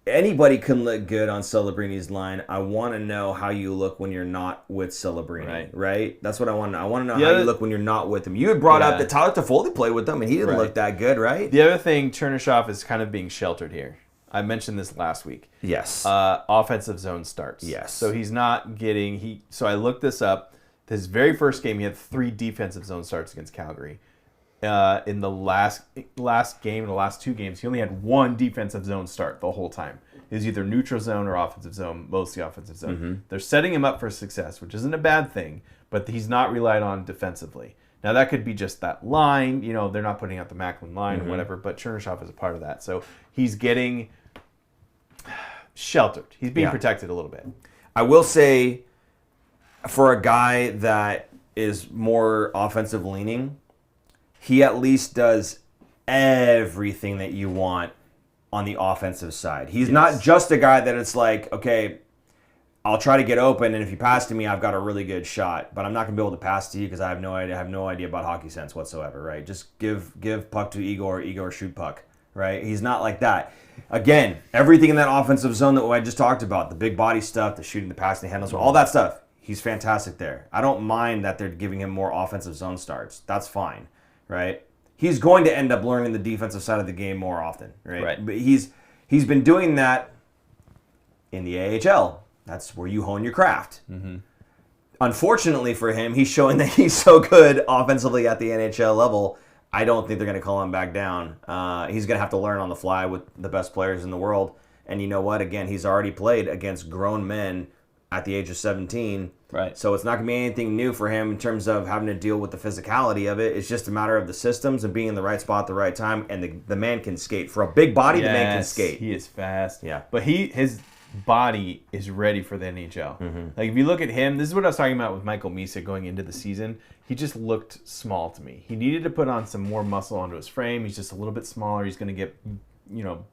anybody can look good on Celebrini's line. I want to know how you look when you're not with Celebrini, right? That's what I want to know. I want to know how you look when you're not with him. You had brought up that Tyler Toffoli played with them, and he didn't look that good, right? The other thing, Chernyshov is kind of being sheltered here. I mentioned this last week. Yes. Offensive zone starts. Yes. So he's not getting... So I looked this up. His very first game, he had 3 defensive zone starts against Calgary. In the last game, in the last 2 games, he only had 1 defensive zone start the whole time. It was either neutral zone or offensive zone, mostly offensive zone. They're setting him up for success, which isn't a bad thing, but he's not relied on defensively. Now, that could be just that line. They're not putting out the Macklin line or whatever, but Chernyshov is a part of that. So he's getting sheltered. He's being protected a little bit. I will say, for a guy that is more offensive leaning, he at least does everything that you want on the offensive side. He's not just a guy that it's like, okay, I'll try to get open, and if you pass to me, I've got a really good shot, but I'm not going to be able to pass to you because I have no idea about hockey sense whatsoever, right? Just give puck to Igor shoot puck, right? He's not like that. Again, everything in that offensive zone that I just talked about, the big body stuff, the shooting, the passing, the handles, all that stuff, he's fantastic there. I don't mind that they're giving him more offensive zone starts. That's fine, right? he's going to end up learning the defensive side of the game more often, right? Right. But he's been doing that in the AHL. That's where you hone your craft. Mm-hmm. Unfortunately for him, he's showing that he's so good offensively at the NHL level. I don't think they're going to call him back down. He's going to have to learn on the fly with the best players in the world. And you know what? Again, he's already played against grown men at the age of 17. Right. So it's not going to be anything new for him in terms of having to deal with the physicality of it. It's just a matter of the systems and being in the right spot at the right time. And the man can skate. For a big body, the man can skate. He is fast. Yeah. But his body is ready for the NHL. Mm-hmm. Like, if you look at him, this is what I was talking about with Michael Misa going into the season. He just looked small to me. He needed to put on some more muscle onto his frame. He's just a little bit smaller. He's going to get,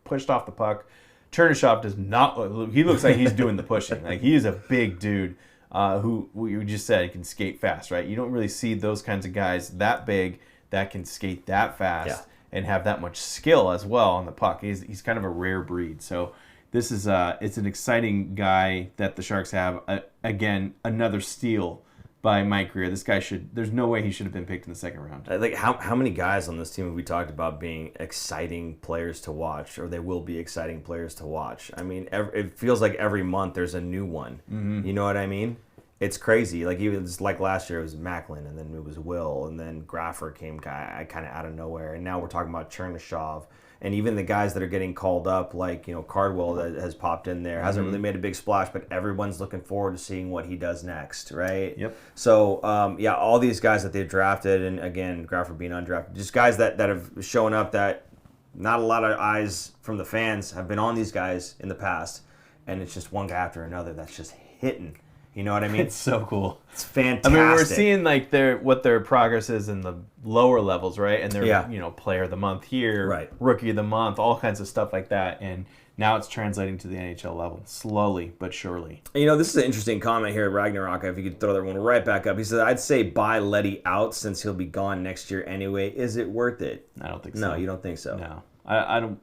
pushed off the puck. Chernyshov does not. He looks like he's doing the pushing. Like, he is a big dude who you just said he can skate fast, right? You don't really see those kinds of guys that big that can skate that fast and have that much skill as well on the puck. He's kind of a rare breed. So this is it's an exciting guy that the Sharks have. Again, another steal by Mike Greer. This guy there's no way he should have been picked in the second round. Like how many guys on this team have we talked about being exciting players to watch, or they will be exciting players to watch? I mean, it feels like every month there's a new one. Mm-hmm. You know what I mean? It's crazy. Like, even just like last year, it was Macklin, and then it was Will, and then Graffer came kind of out of nowhere, and now we're talking about Chernyshov. And even the guys that are getting called up, like, Cardwell that has popped in there, hasn't really made a big splash, but everyone's looking forward to seeing what he does next, right? Yep. So, all these guys that they've drafted, and again, Graffer being undrafted, just guys that have shown up that not a lot of eyes from the fans have been on these guys in the past, and it's just one guy after another that's just hitting. You know what I mean? It's so cool. It's fantastic. I mean, we're seeing like what their progress is in the lower levels, right? And they're player of the month here, right? Rookie of the month, all kinds of stuff like that. And now it's translating to the NHL level, slowly but surely. This is an interesting comment here at Ragnarok. If you could throw that one right back up, he said, "I'd say buy Letty out since he'll be gone next year anyway. Is it worth it?" I don't think so. No, you don't think so. No, I don't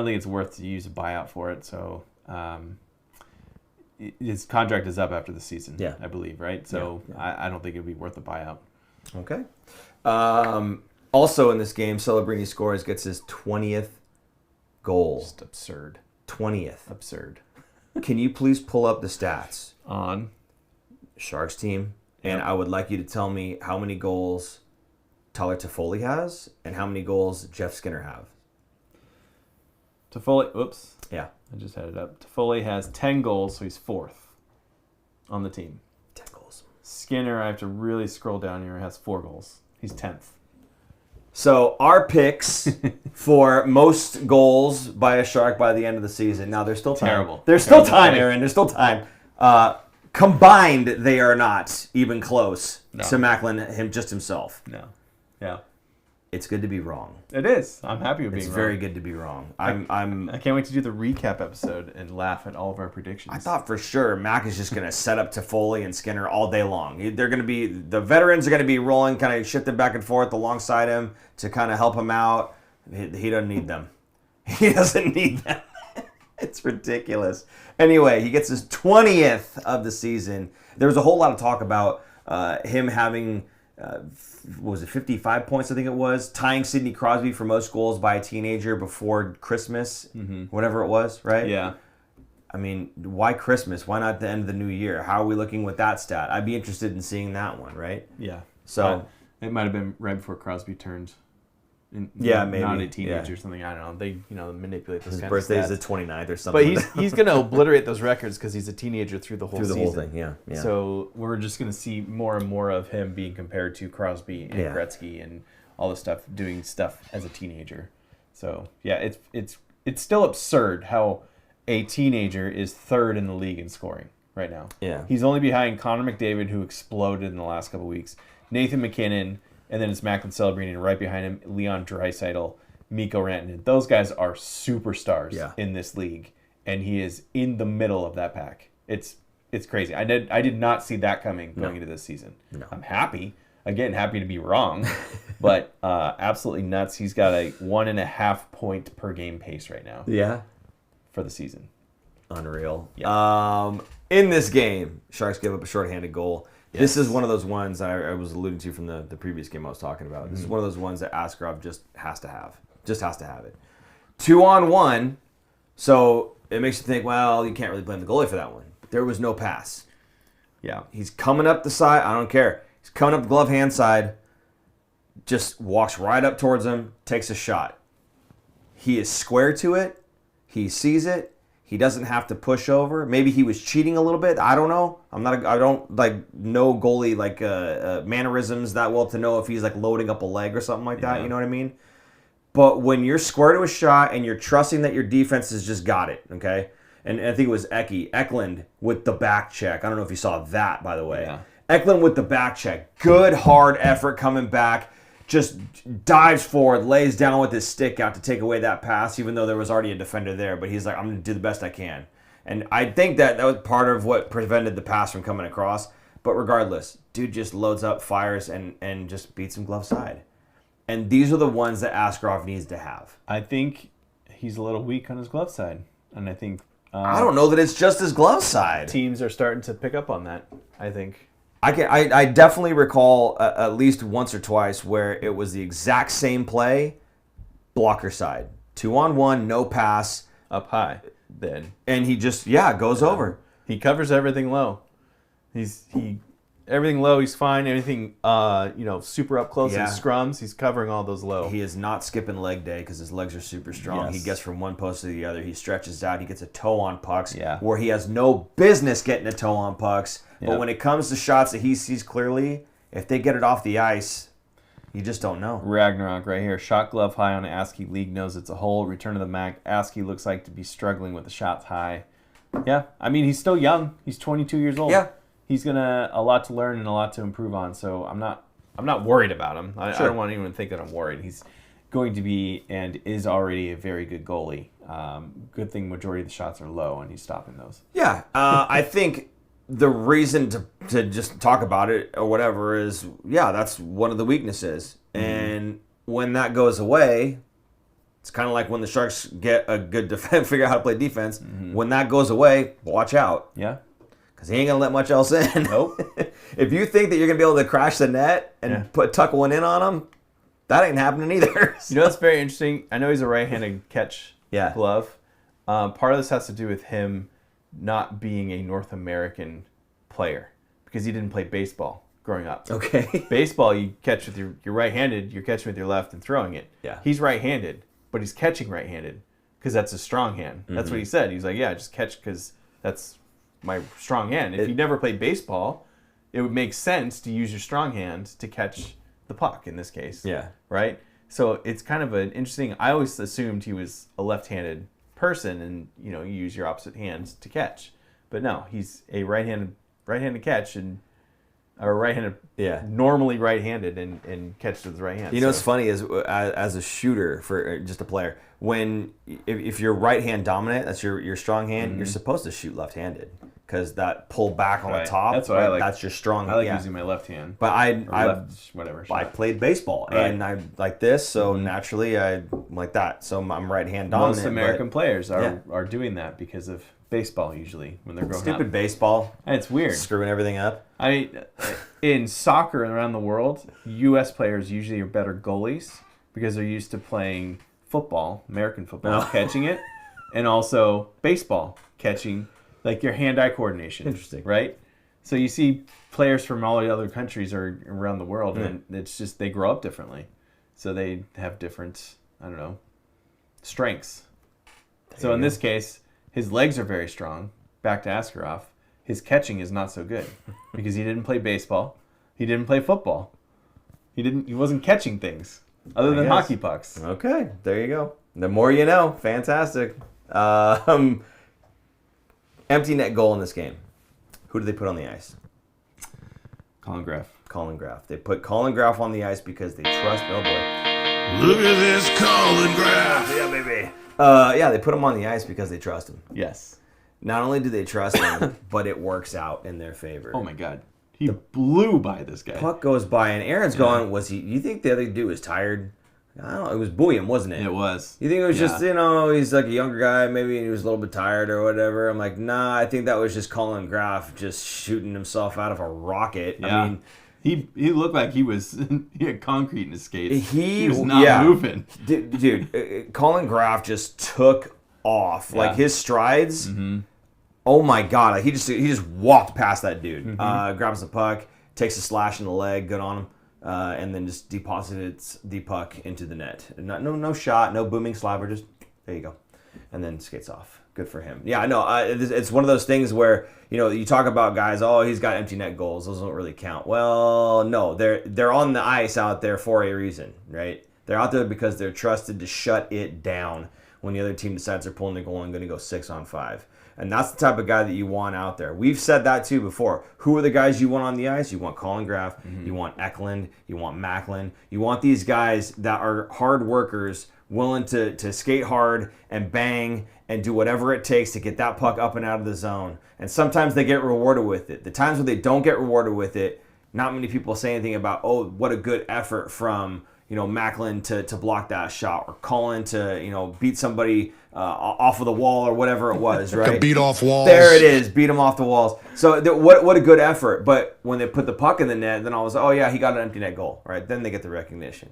think it's worth to use a buyout for it. So. His contract is up after the season, I believe, right? So I don't think it would be worth a buyout. Okay. Also in this game, Celebrini scores, gets his 20th goal. Just absurd. 20th. Absurd. Can you please pull up the stats? On Sharks team. And I would like you to tell me how many goals Tyler Toffoli has and how many goals Jeff Skinner have. Toffoli, oops. Yeah. I just had it up. Toffoli has 10 goals, so he's fourth on the team. 10 goals. Skinner, I have to really scroll down here, has 4 goals. He's 10th. So our picks for most goals by a Shark by the end of the season. Now, there's still time. Terrible. There's still time, Aaron. There's still time. Combined, they are not even close to Macklin himself. No. Yeah. It's good to be wrong. It is. I'm happy with being wrong. It's very good to be wrong. I can't wait to do the recap episode and laugh at all of our predictions. I thought for sure Mac is just going to set up Toffoli and Skinner all day long. They're going to be, the veterans are going to be rolling, kind of shifting back and forth alongside him to kind of help him out. He doesn't need them. He doesn't need them. It's ridiculous. Anyway, he gets his 20th of the season. There was a whole lot of talk about him having... what was it, 55 points, I think it was, tying Sidney Crosby for most goals by a teenager before Christmas, whatever it was, right? Yeah. I mean, why Christmas? Why not the end of the new year? How are we looking with that stat? I'd be interested in seeing that one, right? Yeah. So it might have been right before Crosby turned. Maybe. Not a teenager or something. I don't know. They manipulate those his kind birthday of stats. is the 29th or something. But he's going to obliterate those records because he's a teenager through the whole season. Through the whole thing, yeah. So we're just going to see more and more of him being compared to Crosby and Gretzky and all this stuff, doing stuff as a teenager. So yeah, it's still absurd how a teenager is third in the league in scoring right now. Yeah. He's only behind Connor McDavid, who exploded in the last couple of weeks, Nathan McKinnon, and then it's Macklin Celebrini, and right behind him, Leon Draisaitl, Mikko Rantanen. Those guys are superstars in this league, and he is in the middle of that pack. It's crazy. I did not see that coming going into this season. No. I'm happy. Again, happy to be wrong, but absolutely nuts. He's got a 1.5 point per game pace right now. Yeah. For the season. Unreal. Yeah. In this game, Sharks gave up a shorthanded goal. This is one of those ones that I was alluding to from the previous game I was talking about. This is one of those ones that Askarov just has to have. Just has to have it. 2-on-1, so it makes you think, well, you can't really blame the goalie for that one. There was no pass. Yeah. He's coming up the side. I don't care. He's coming up the glove hand side. Just walks right up towards him. Takes a shot. He is square to it. He sees it. He doesn't have to push over. Maybe he was cheating a little bit. I don't know. I don't like know goalie mannerisms that well to know if he's like loading up a leg or something like that. You know what I mean? But when you're square to a shot and you're trusting that your defense has just got it, okay? And I think it was Eklund with the back check. I don't know if you saw that, by the way. Yeah. Eklund with the back check. Good, hard effort coming back. Just dives forward, lays down with his stick out to take away that pass, even though there was already a defender there. But he's like, I'm going to do the best I can. And I think that was part of what prevented the pass from coming across. But regardless, dude just loads up, fires, and just beats him glove side. And these are the ones that Askarov needs to have. I think he's a little weak on his glove side. And I think... I don't know that it's just his glove side. Teams are starting to pick up on that, I think. I definitely recall at least once or twice where it was the exact same play, blocker side. 2-on-1, no pass. Up high, then. And he just, goes over. He covers everything low. Everything low, he's fine. Anything, super up close in scrums, he's covering all those low. He is not skipping leg day because his legs are super strong. Yes. He gets from one post to the other. He stretches out. He gets a toe on pucks Yeah. where he has no business getting a toe on pucks. Yeah. But when it comes to shots that he sees clearly, if they get it off the ice, you just don't know. Ragnarok right here. Shot glove high on Askey. League knows it's a hole. Return to the MAC. Askey looks like to be struggling with the shots high. Yeah, I mean, he's still young. He's 22 years old. Yeah. He's a lot to learn and a lot to improve on. So I'm not worried about him. I don't want anyone to think that I'm worried. He's going to be and is already a very good goalie. Good thing majority of the shots are low and he's stopping those. Yeah, I think the reason to just talk about it or whatever is, that's one of the weaknesses. Mm-hmm. And when that goes away, it's kind of like when the Sharks get a good defense, figure out how to play defense. Mm-hmm. When that goes away, watch out. Yeah. Because he ain't going to let much else in. Nope. If you think that you're going to be able to crash the net and tuck one in on him, that ain't happening either. You know what's very interesting? I know he's a right-handed catch glove. Part of this has to do with him not being a North American player because he didn't play baseball growing up. Okay. Baseball, you catch with you're right-handed, you're catching with your left and throwing it. Yeah. He's right-handed, but he's catching right-handed because that's his strong hand. Mm-hmm. That's what he said. He's like, just catch because that's my strong hand. If you never played baseball, it would make sense to use your strong hand to catch the puck in this case. Yeah. Right? So it's kind of an interesting... I always assumed he was a left-handed person and, you use your opposite hands to catch. But no, he's a right-handed catch and... Or right-handed... Yeah. Normally right-handed and catches with his right hand. You know what's funny is, as a shooter, for just a player, if you're right-hand dominant, that's your strong hand, you're supposed to shoot left-handed. Because that pull back on the top, that's what I like. That's your strong hand. I like using my left hand. But I played baseball, and I like this, so naturally I'm like that. So I'm right-hand dominant. Most American players are doing that because of baseball usually when they're growing up. Stupid baseball. And it's weird. Screwing everything up. In soccer around the world, U.S. players usually are better goalies because they're used to playing football, American football, catching it, and also baseball, catching, like your hand-eye coordination. Interesting. Right? So you see players from all the other countries or around the world, and it's just they grow up differently. So they have different, strengths. So in this case, his legs are very strong. Back to Askarov. His catching is not so good because he didn't play baseball. He didn't play football. He wasn't catching things other than hockey pucks. Okay, there you go. The more you know. Fantastic. Empty net goal in this game. Who did they put on the ice? Collin Graf. Collin Graf. They put Collin Graf on the ice because they trust. Oh boy. Look at this Collin Graf. Yeah, baby. They put him on the ice because they trust him. Yes. Not only do they trust him, but it works out in their favor. Oh my God. He blew by this guy. Puck goes by, and Aaron's going, you think the other dude was tired? I don't know. It was Bouillon, wasn't it? It was. You think it was just, he's like a younger guy, maybe, and he was a little bit tired or whatever. I'm like, nah, I think that was just Collin Graf just shooting himself out of a rocket. Yeah. I mean, he looked like he had concrete in his skates. He was not moving. Dude, Collin Graf just took off. Like, his strides, oh my God. Like, he just walked past that dude. Grabs the puck, takes a slash in the leg, good on him. And then just deposits the puck into the net. No shot, no booming slapper, just there you go. And then skates off. Good for him. Yeah, I know. It's one of those things where, you talk about guys, he's got empty net goals. Those don't really count. Well, no, they're on the ice out there for a reason, right? They're out there because they're trusted to shut it down when the other team decides they're pulling the goal and going to go 6-on-5. And that's the type of guy that you want out there. We've said that too before. Who are the guys you want on the ice? You want Collin Graf, you want Eklund, you want Macklin. You want these guys that are hard workers, willing to skate hard and bang and do whatever it takes to get that puck up and out of the zone. And sometimes they get rewarded with it. The times when they don't get rewarded with it, not many people say anything about, what a good effort from Macklin to block that shot, or Collin to beat somebody off of the wall or whatever it was, right? Beat off walls. There it is, beat them off the walls. So what a good effort. But when they put the puck in the net, then I was, he got an empty net goal, right? Then they get the recognition.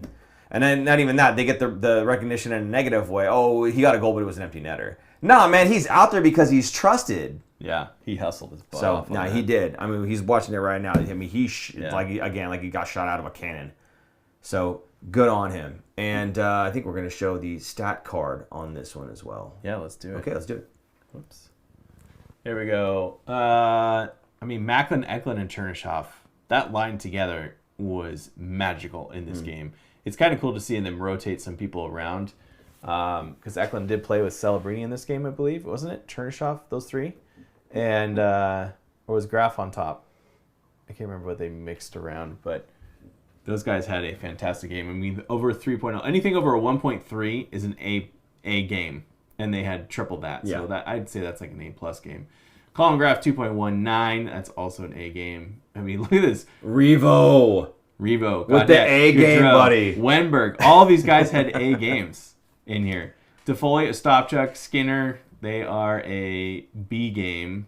And then not even that, they get the recognition in a negative way. He got a goal, but it was an empty netter. Nah, man, he's out there because he's trusted. Yeah, he hustled his butt off. So, he did. I mean, he's watching it right now. I mean, like he got shot out of a cannon. So good on him. And I think we're going to show the stat card on this one as well. Yeah, let's do it. Okay, let's do it. Whoops. Here we go. Macklin, Eklund, and Chernyshov, that line together was magical in this game. It's kind of cool to see them rotate some people around. Because Eklund did play with Celebrini in this game, I believe. Wasn't it? Chernyshov, those three? And or was Graf on top? I can't remember what they mixed around, but those guys had a fantastic game. I mean, over 3.0. Anything over a 1.3 is an A game, and they had triple that. Yeah. So I'd say that's like an A+ game. Collin Graf 2.19. That's also an A game. I mean, look at this. Revo. With the A game, buddy. Wenberg. All of these guys had A games in here. DeFoley, Ostapchuk, Skinner, they are a B game,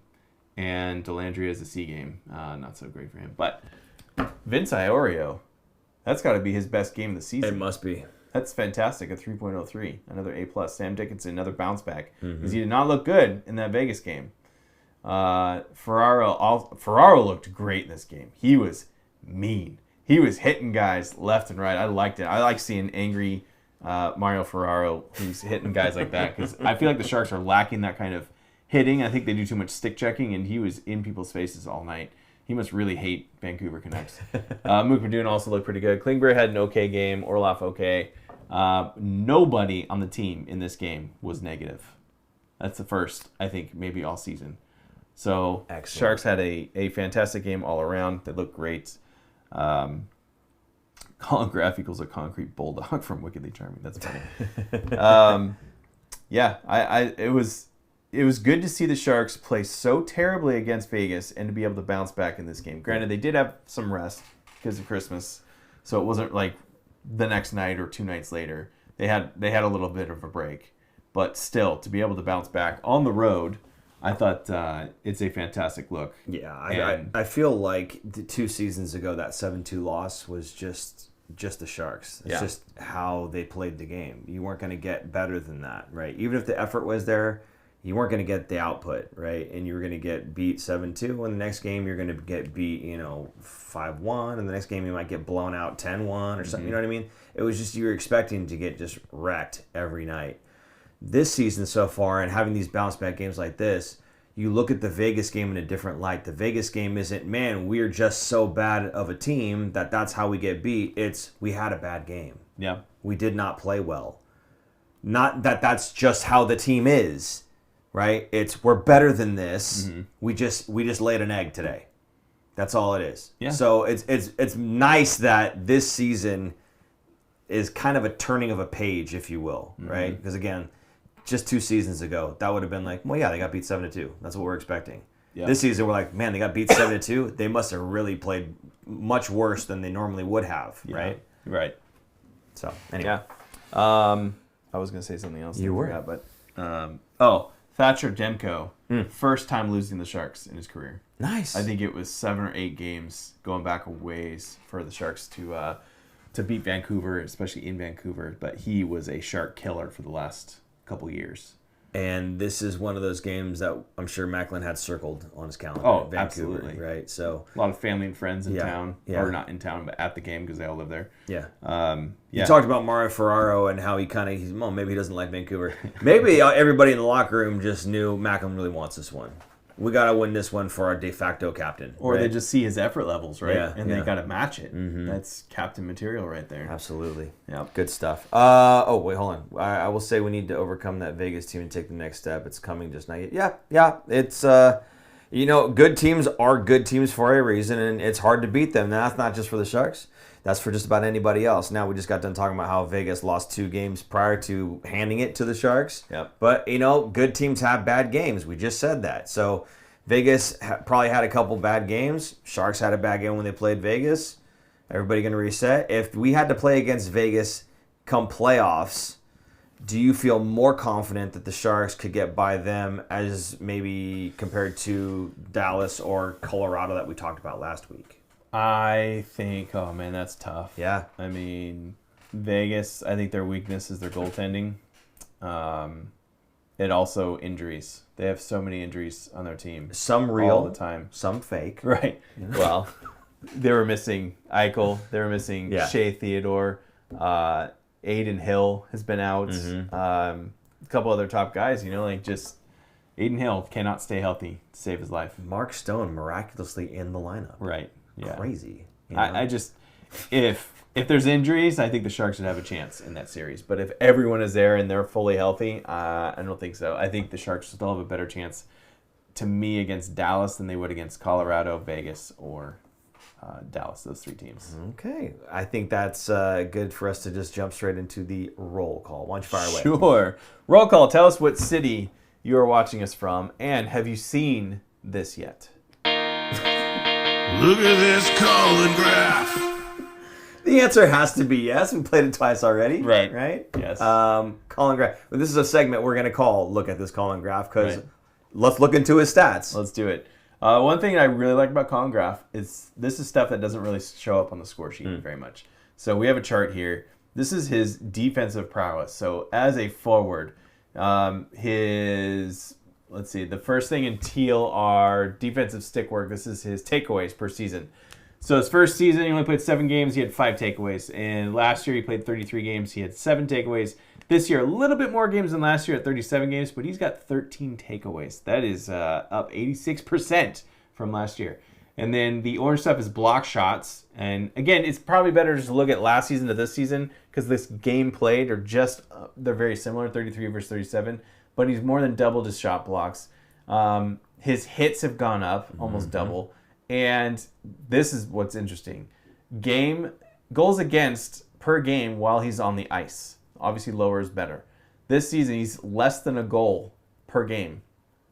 and Delandria is a C game. Not so great for him. But Vince Iorio, that's got to be his best game of the season. It must be. That's fantastic, a 3.03. Another A+. Sam Dickinson, another bounce back. Because he did not look good in that Vegas game. Ferraro looked great in this game. He was mean. He was hitting guys left and right. I liked it. I like seeing angry Mario Ferraro who's hitting guys like that, because I feel like the Sharks are lacking that kind of hitting. I think they do too much stick checking, and he was in people's faces all night. He must really hate Vancouver Canucks. Mook Madoon also looked pretty good. Klingberg had an okay game. Orlov okay. Nobody on the team in this game was negative. That's the first, I think, maybe all season. So excellent. Sharks had a fantastic game all around. They looked great. Collin Graf equals a concrete bulldog from Wickedly Charming. That's funny. It was good to see the Sharks play so terribly against Vegas and to be able to bounce back in this game. Granted, they did have some rest because of Christmas, so it wasn't like the next night or 2 nights later. They had a little bit of a break, but still to be able to bounce back on the road, I thought it's a fantastic look. Yeah, I feel like 2 seasons ago that 7-2 loss was just the Sharks. It's just how they played the game. You weren't going to get better than that, right? Even if the effort was there, you weren't going to get the output, right? And you were going to get beat 7-2, and the next game you're going to get beat, 5-1, and the next game you might get blown out 10-1 or something. You know what I mean? It was just you were expecting to get just wrecked every night. This season so far, and having these bounce back games like this, you look at the Vegas game in a different light. The Vegas game isn't, man, we're just so bad of a team that's how we get beat. It's, we had a bad game. Yeah. We did not play well. Not that that's just how the team is, right? It's, we're better than this. Mm-hmm. We just laid an egg today. That's all it is. Yeah. So it's nice that this season is kind of a turning of a page, if you will, right? Because again, just 2 seasons ago, that would have been like, well, yeah, they got beat 7-2. That's what we're expecting. Yeah. This season, we're like, man, they got beat 7-2. They must have really played much worse than they normally would have, right? Right. So, anyway. Yeah. I was going to say something else. You were. Forgot, but Thatcher Demko, first time losing the Sharks in his career. Nice. I think it was 7 or 8 games going back a ways for the Sharks to beat Vancouver, especially in Vancouver. But he was a Shark killer for the last couple years. And this is one of those games that I'm sure Macklin had circled on his calendar. Oh, Vancouver, absolutely. Right. So a lot of family and friends in town, yeah. or not in town, but at the game because they all live there. Yeah. You talked about Mario Ferraro and how maybe he doesn't like Vancouver. Maybe everybody in the locker room just knew Macklin really wants this one. We got to win this one for our de facto captain. Or right? they just see his effort levels, right? Yeah, and they got to match it. Mm-hmm. That's captain material right there. Absolutely. Yeah. Good stuff. Wait, hold on. I will say we need to overcome that Vegas team and take the next step. It's coming just not yet. Yeah. It's, good teams are good teams for a reason, and it's hard to beat them. Now, that's not just for the Sharks. That's for just about anybody else. Now, we just got done talking about how Vegas lost 2 games prior to handing it to the Sharks. Yep. But, good teams have bad games. We just said that. So, Vegas probably had a couple bad games. Sharks had a bad game when they played Vegas. Everybody going to reset? If we had to play against Vegas come playoffs, do you feel more confident that the Sharks could get by them as maybe compared to Dallas or Colorado that we talked about last week? I think, oh man, that's tough. Yeah. I mean, Vegas, I think their weakness is their goaltending. And also injuries. They have so many injuries on their team. Some real. All the time. Some fake. Right. Yeah. Well, they were missing Eichel. They were missing Shea Theodore. Aiden Hill has been out. Mm-hmm. A couple other top guys, just Aiden Hill cannot stay healthy to save his life. Mark Stone miraculously in the lineup. Right. Yeah. Crazy. I just, if there's injuries, I think the Sharks would have a chance in that series. But if everyone is there and they're fully healthy, I don't think so. I think the Sharks still have a better chance, to me, against Dallas than they would against Colorado, Vegas, or Dallas, those 3 teams. Okay. I think that's good for us to just jump straight into the roll call. Why don't you fire away? Sure. Roll call. Tell us what city you are watching us from, and have you seen this yet? Look at this Collin Graf. The answer has to be yes. We played it twice already. Right? Yes. Collin Graf. This is a segment we're going to call Look at This Collin Graf because let's look into his stats. Let's do it. One thing I really like about Collin Graf is this is stuff that doesn't really show up on the score sheet very much. So we have a chart here. This is his defensive prowess. So as a forward, the first thing in teal are defensive stick work. This is his takeaways per season. So his first season, he only played 7 games. He had 5 takeaways. And last year, he played 33 games. He had 7 takeaways. This year, a little bit more games than last year at 37 games, but he's got 13 takeaways. That is up 86% from last year. And then the orange stuff is block shots. And again, it's probably better just to look at last season to this season because this game played are just, they're very similar, 33 versus 37. But he's more than doubled his shot blocks. His hits have gone up, almost double. And this is what's interesting. Goals against per game while he's on the ice. Obviously, lower is better. This season, he's less than a goal per game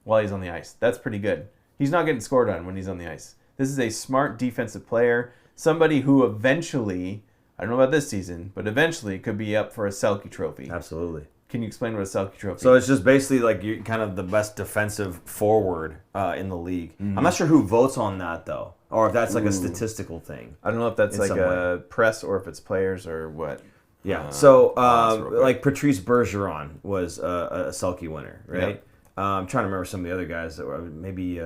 while he's on the ice. That's pretty good. He's not getting scored on when he's on the ice. This is a smart defensive player. Somebody who eventually, I don't know about this season, but eventually could be up for a Selke trophy. Absolutely. Can you explain what a Selke trophy is? So it's just basically like you're kind of the best defensive forward in the league. Mm-hmm. I'm not sure who votes on that, though, or if that's like a statistical thing. I don't know if that's in like some a press or if it's players or what. Yeah. Like Patrice Bergeron was a Selke winner, right? Yeah. I'm trying to remember some of the other guys that were maybe.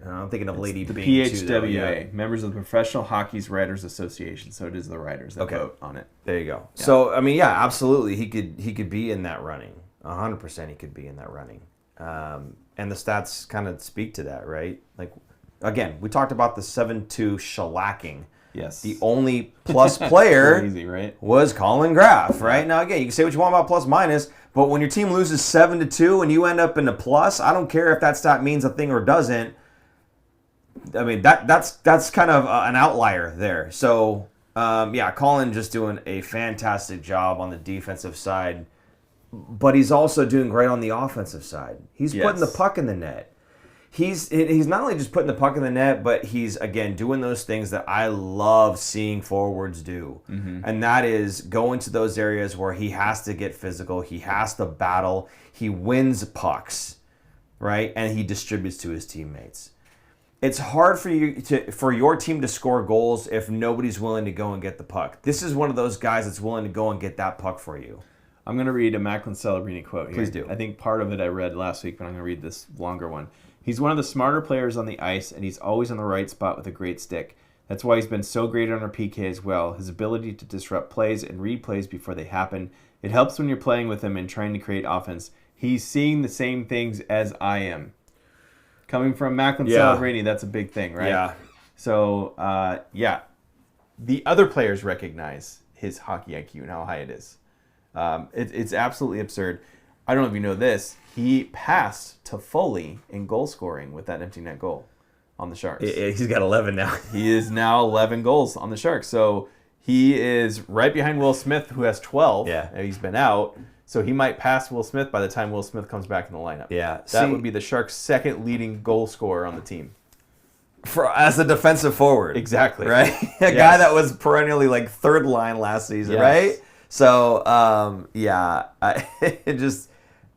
I'm thinking of Lady the Bing PHWA, members of the Professional Hockey's Writers Association. So it is the writers that vote on it. There you go. Yeah. So I mean, yeah, absolutely, he could be in that running. 100%, he could be in that running. And the stats kind of speak to that, right? Like, again, we talked about the 7-2 shellacking. Yes. The only plus player easy, right? was Collin Graf, right? Now, again, you can say what you want about plus minus, but when your team loses 7-2 and you end up in a plus, I don't care if that stat means a thing or doesn't. I mean, that's kind of an outlier there. So, Collin just doing a fantastic job on the defensive side, but he's also doing great on the offensive side. He's putting the puck in the net. he's not only just putting the puck in the net, but he's, again, doing those things that I love seeing forwards do. And that is go into those areas where he has to get physical, he has to battle, he wins pucks, right? And he distributes to his teammates. It's hard for your team to score goals if nobody's willing to go and get the puck. This is one of those guys that's willing to go and get that puck for you. I'm going to read a Macklin Celebrini quote here. Please do. I think part of it I read last week, but I'm going to read this longer one. He's one of the smarter players on the ice, and he's always on the right spot with a great stick. That's why he's been so great on our PK as well. His ability to disrupt plays and read plays before they happen. It helps when you're playing with him and trying to create offense. He's seeing the same things as I am. Coming from Macklin Celebrini, that's a big thing, right? Yeah. So, the other players recognize his hockey IQ and how high it is. It's absolutely absurd. I don't know if you know this. He passed Toffoli in goal scoring with that empty net goal on the Sharks. He's got 11 now. He is now 11 goals on the Sharks. So he is right behind Will Smith, who has 12. Yeah. And he's been out. So he might pass Will Smith by the time Will Smith comes back in the lineup. Yeah. That would be the Sharks' second leading goal scorer on the team. As a defensive forward. Exactly. Right? A guy that was perennially like third line last season, right? So,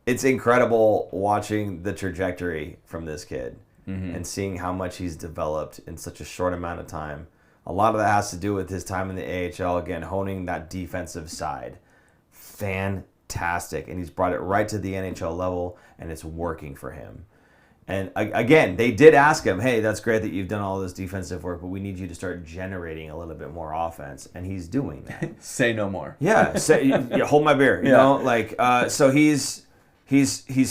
it's incredible watching the trajectory from this kid and seeing how much he's developed in such a short amount of time. A lot of that has to do with his time in the AHL, again, honing that defensive side. Fantastic. And he's brought it right to the NHL level, and it's working for him. And again, they did ask him, hey, that's great that you've done all this defensive work, but we need you to start generating a little bit more offense. And he's doing that. Say no more. Yeah, hold my beer. You know, like so he's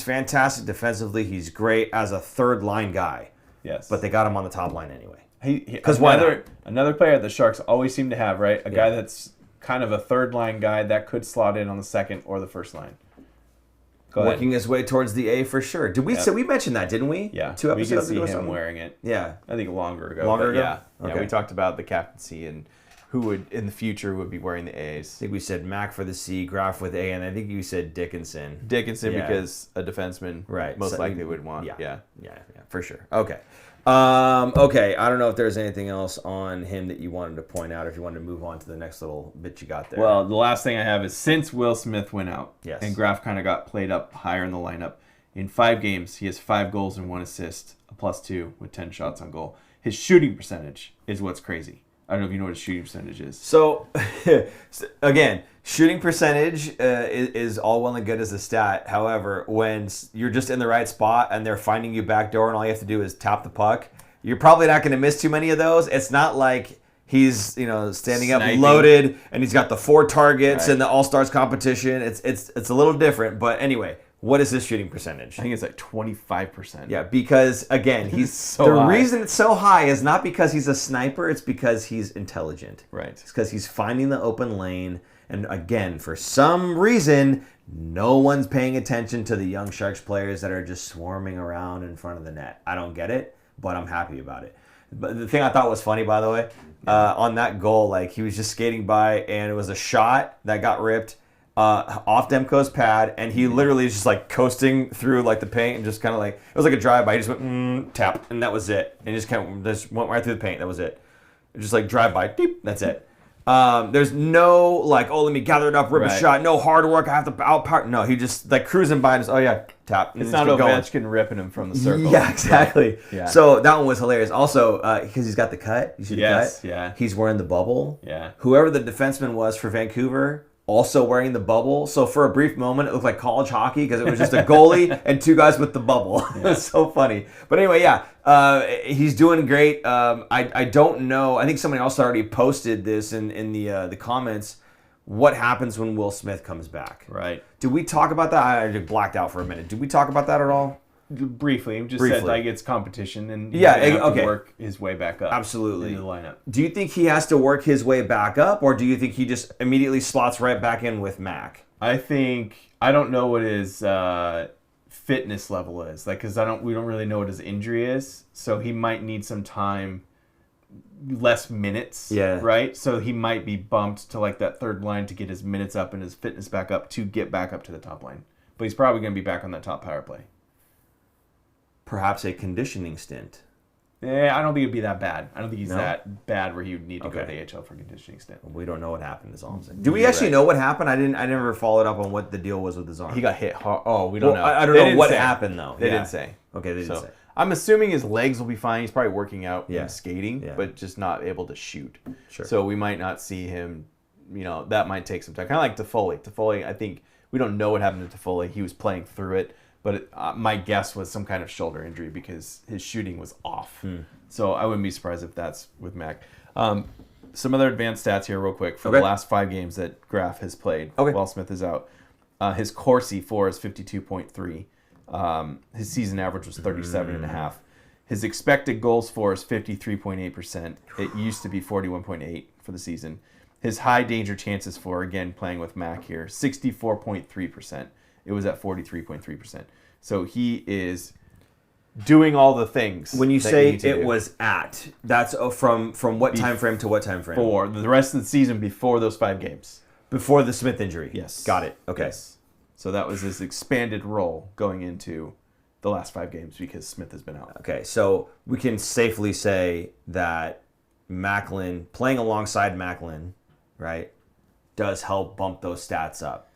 fantastic defensively. He's great as a third line guy. Yes. But they got him on the top line anyway. Because another player the Sharks always seem to have, right? A guy that's kind of a third line guy that could slot in on the second or the first line. Working his way towards the A for sure. Did we we mentioned that, didn't we? Yeah. 2 episodes ago. We could see him wearing it. Yeah. I think longer ago. Longer ago? Yeah. Okay. Yeah. We talked about the captaincy and who would in the future would be wearing the A's. I think we said Mac for the C, Graf with A, and I think you said Dickinson. Because a defenseman most likely would want. Yeah, for sure. Okay. Okay, I don't know if there's anything else on him that you wanted to point out, if you wanted to move on to the next little bit you got there. Well, the last thing I have is since Will Smith went out and Graf kind of got played up higher in the lineup, in 5 games, he has 5 goals and 1 assist, a +2 with 10 shots on goal. His shooting percentage is what's crazy. I don't know if you know what his shooting percentage is. So, again, shooting percentage is all well and good as a stat. However, when you're just in the right spot and they're finding you backdoor and all you have to do is tap the puck, you're probably not going to miss too many of those. It's not like he's standing up loaded and he's got the 4 targets in the All-Stars competition. It's a little different. But anyway, what is his shooting percentage? I think it's like 25%. Yeah, because, again, he's so high. Reason it's so high is not because he's a sniper. It's because he's intelligent. Right. It's because he's finding the open lane. And, again, for some reason, no one's paying attention to the young Sharks players that are just swarming around in front of the net. I don't get it, but I'm happy about it. But the thing I thought was funny, by the way, on that goal, like, he was just skating by, and it was a shot that got ripped off Demko's pad, and he literally is just like coasting through like the paint and just kind of like, it was like a drive-by. He just went tap, and that was it. And just kind of just went right through the paint. That was it. Just like drive-by, deep. That's it. There's no like, oh, let me gather it up, rip a shot. No hard work. I have to outpower. No, he just like cruising by and just tap. It's not Ovechkin ripping him from the circle. Yeah, exactly. Right. Yeah. So that one was hilarious. Also, because he's got the cut. You see the cut? Yeah. He's wearing the bubble. Yeah. Whoever the defenseman was for Vancouver, also wearing the bubble. So for a brief moment, it looked like college hockey because it was just a goalie and 2 guys with the bubble. It was so funny. But anyway, he's doing great. I don't know. I think somebody else already posted this in the comments. What happens when Will Smith comes back? Right. Did we talk about that? I just blacked out for a minute. Did we talk about that at all? Briefly. Just said like it's competition and to work his way back up. Absolutely. Into the lineup. Do you think he has to work his way back up, or do you think he just immediately slots right back in with Mac? I don't know what his fitness level is, like, because we don't really know what his injury is, so he might need some time, less minutes. Yeah. Right. So he might be bumped to like that third line to get his minutes up and his fitness back up to get back up to the top line. But he's probably going to be back on that top power play. perhaps a conditioning stint. Yeah, I don't think it'd be that bad. I don't think he's No? that bad where he would need to go to the AHL for a conditioning stint. We don't know what happened. Is all I'm saying. Do we actually know what happened? I never followed up on what the deal was with his arm. He got hit hard. Oh, we don't know. I don't They know didn't what say. happened though. They Yeah. didn't say. Okay, they didn't So say. I'm assuming his legs will be fine. He's probably working out Yeah. and skating, Yeah. but just not able to shoot. Sure. So we might not see him. That might take some time. Kind of like Toffoli. Toffoli, I think we don't know what happened to Toffoli. He was playing through it, but my guess was some kind of shoulder injury because his shooting was off. So I wouldn't be surprised if that's with Mac. Some other advanced stats here real quick for the last 5 games that Graf has played while Smith is out. His Corsi for is 52.3. His season average was 37.5. His expected goals for is 53.8%. It used to be 41.8 for the season. His high danger chances for, again, playing with Mac here, 64.3%. It was at 43.3%. So he is doing all the things. When you that say need to it do was at, that's from what time frame to what time frame? for the rest of the season before those 5 games. Before the Smith injury. Yes. Got it. Okay. Yes. So that was his expanded role going into the last 5 games because Smith has been out. Okay, so we can safely say that Macklin, playing alongside Macklin, right, does help bump those stats up,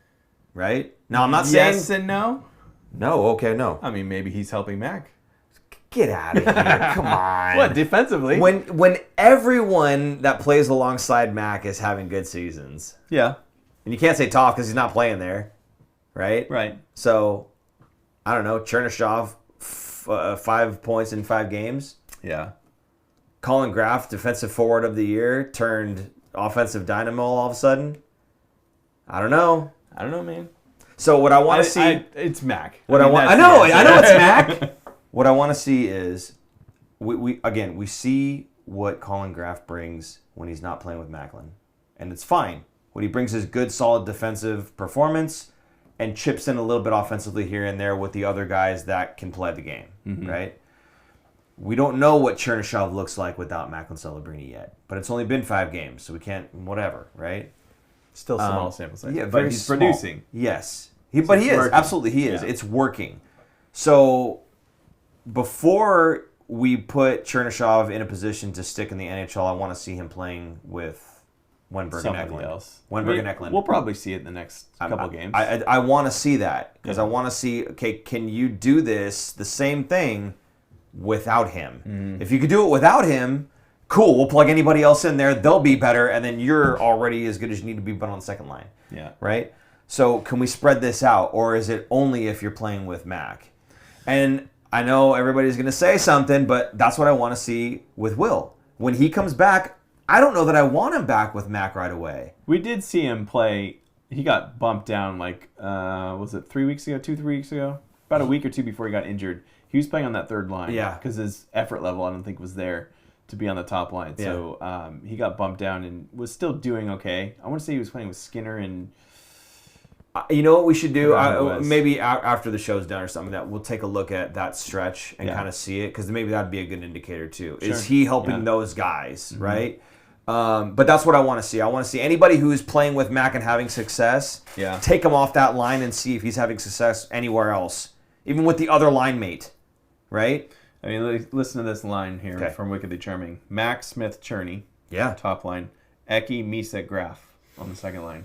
right? Now, I'm not saying... Yes and no. No, okay, no. I mean, maybe he's helping Mac. Get out of here. Come on. What, defensively? When everyone that plays alongside Mac is having good seasons, Yeah. and you can't say Toff because he's not playing there, right? Right. So, I don't know, Chernyshov, 5 points in 5 games. Yeah. Collin Graf, defensive forward of the year, turned offensive dynamo all of a sudden. I don't know. I don't know, man. So what I want to see, it's Mac. I know it's Mac. What I want to see is, we see what Collin Graf brings when he's not playing with Macklin, and it's fine. When he brings his good, solid defensive performance and chips in a little bit offensively here and there with the other guys that can play the game, right? We don't know what Chernyshov looks like without Macklin Celebrini yet, but it's only been 5 games, so we can't, whatever, right? Still small sample size. Yeah, but very he's small. producing. Yes. But he is. working. Absolutely, he is. Yeah. It's working. So before we put Chernyshov in a position to stick in the NHL, I want to see him playing with Wenberg and Somebody Eklund. else. Wenberg and Eklund. We'll probably see it in the next couple games. I want to see that because Yeah. I want to see, okay, can you do this, the same thing, without him? If you could do it without him, cool, we'll plug anybody else in there, they'll be better, and then you're already as good as you need to be, but on the second line. Yeah. Right? So can we spread this out, or is it only if you're playing with Mac? And I know everybody's going to say something, but that's what I want to see with Will. When he comes back, I don't know that I want him back with Mac right away. We did see him play. He got bumped down was it 3 weeks ago, 2-3 weeks ago? About a week or 2 before he got injured. He was playing on that third line. Yeah. Because his effort level, I don't think, was there to be on the top line. Yeah. So he got bumped down and was still doing okay. I want to say he was playing with Skinner and... You know what we should do? Forgot who it was. Maybe after the show's done or something, that we'll take a look at that stretch and Yeah. kind of see it, because maybe that'd be a good indicator too. Sure. Is he helping Yeah. those guys, right? But that's what I want to see. I want to see anybody who's playing with Mac and having success, Yeah. take him off that line and see if he's having success anywhere else, even with the other line mate, right? I mean, listen to this line here Okay. from Wickedly Charming. Mac, Smith, Cherney, Yeah. top line. Eki, Misa, Graf on the second line.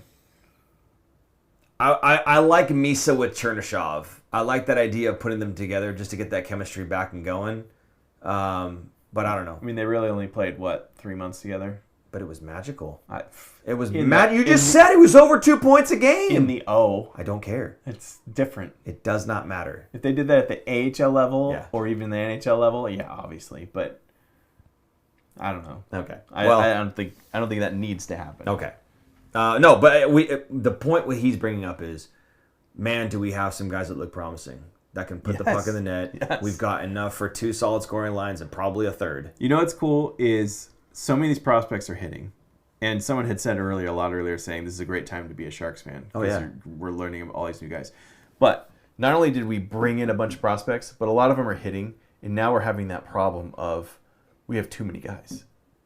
I like Misa with Chernyshov. I like that idea of putting them together just to get that chemistry back and going. But I don't know. I mean, they really only played, 3 months together? But it was magical. I, It was In mad. the- You just in- said it was over 2 points a game. in the O, I don't care. it's different. It does not matter. If they did that at the AHL level Yeah. or even the NHL level, yeah, obviously. But I don't know. Okay. I don't think that needs to happen. Okay. No, but the point what he's bringing up is, man, do we have some guys that look promising that can put the Yes. puck in the net? Yes. We've got enough for 2 solid scoring lines and probably a third. You know what's cool is so many of these prospects are hitting. And someone had said a lot earlier, saying this is a great time to be a Sharks fan. Oh, yeah. We're learning all these new guys. But not only did we bring in a bunch of prospects, but a lot of them are hitting. And now we're having that problem of we have too many guys.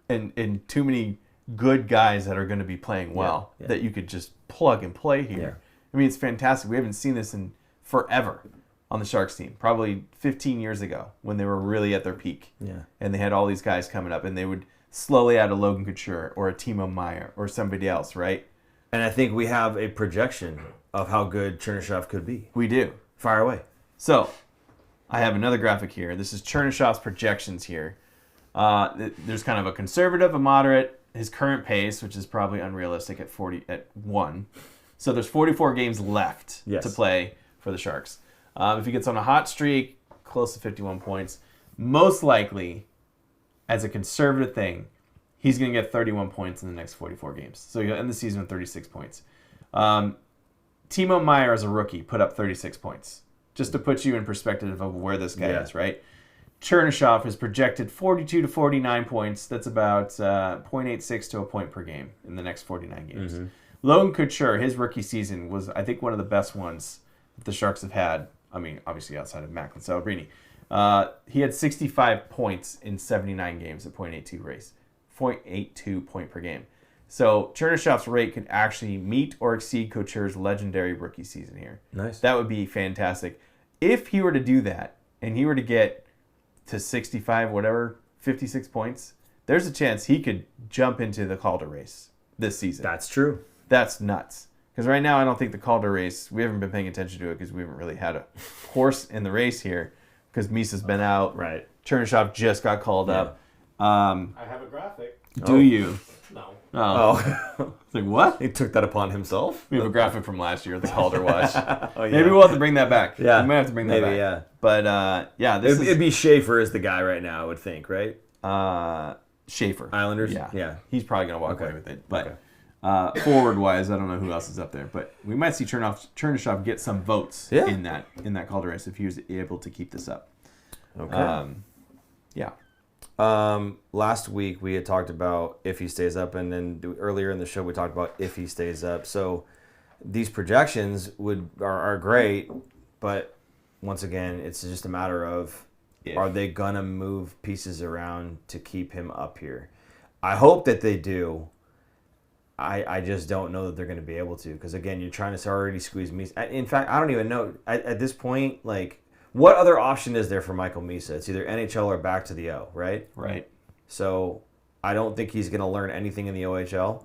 And too many good guys that are going to be playing well that you could just plug and play here. Yeah. I mean, it's fantastic. We haven't seen this in forever. on the Sharks team, probably 15 years ago when they were really at their peak. Yeah. And they had all these guys coming up, and they would slowly add a Logan Couture or a Timo Meier or somebody else, right? And I think we have a projection of how good Chernyshov could be. We do. Fire away. So, I have another graphic here. This is Chernyshov's projections here. There's kind of a conservative, a moderate, his current pace, which is probably unrealistic at 1. So there's 44 games left to play for the Sharks. If he gets on a hot streak, close to 51 points, most likely, as a conservative thing, he's going to get 31 points in the next 44 games. So he'll end the season with 36 points. Timo Meier, as a rookie, put up 36 points. Just to put you in perspective of where this guy is, right? Chernyshov is projected 42 to 49 points. That's about 0.86 to a point per game in the next 49 games. Mm-hmm. Logan Couture, his rookie season was, I think, one of the best ones that the Sharks have had. I mean, obviously outside of Macklin Celebrini. He had 65 points in 79 games at 0.82 point per game. So Chernyshov's rate could actually meet or exceed Couture's legendary rookie season here. Nice. That would be fantastic. If he were to do that, and he were to get to 65, 56 points, there's a chance he could jump into the Calder race this season. That's true. That's nuts. Because right now, I don't think the Calder race, we haven't been paying attention to it because we haven't really had a horse in the race here because Misa's been out. Right. Chernysov just got called up. I have a graphic. Do you? No. Oh. It's like, what? He took that upon himself? We have a graphic from last year, the Calder watch. Oh, yeah. Maybe we'll have to bring that back. Yeah. We might have to bring that back. Yeah. But, yeah. It'd be Schaefer as the guy right now, I would think, right? Schaefer. Islanders? Yeah. He's probably going to walk away with it. But forward-wise, I don't know who else is up there. But we might see Chernyshov get some votes in that Calder race if he was able to keep this up. Okay. Yeah. Last week we had talked about if he stays up, and then earlier in the show we talked about if he stays up. So these projections are great, but once again, it's just a matter of are they gonna move pieces around to keep him up here? I hope that they do. I just don't know that they're going to be able to, because again, you're trying to already squeeze Misa. In fact, I don't even know at this point, like, what other option is there for Michael Misa? It's either NHL or back to the O, right? Right. So I don't think he's going to learn anything in the OHL.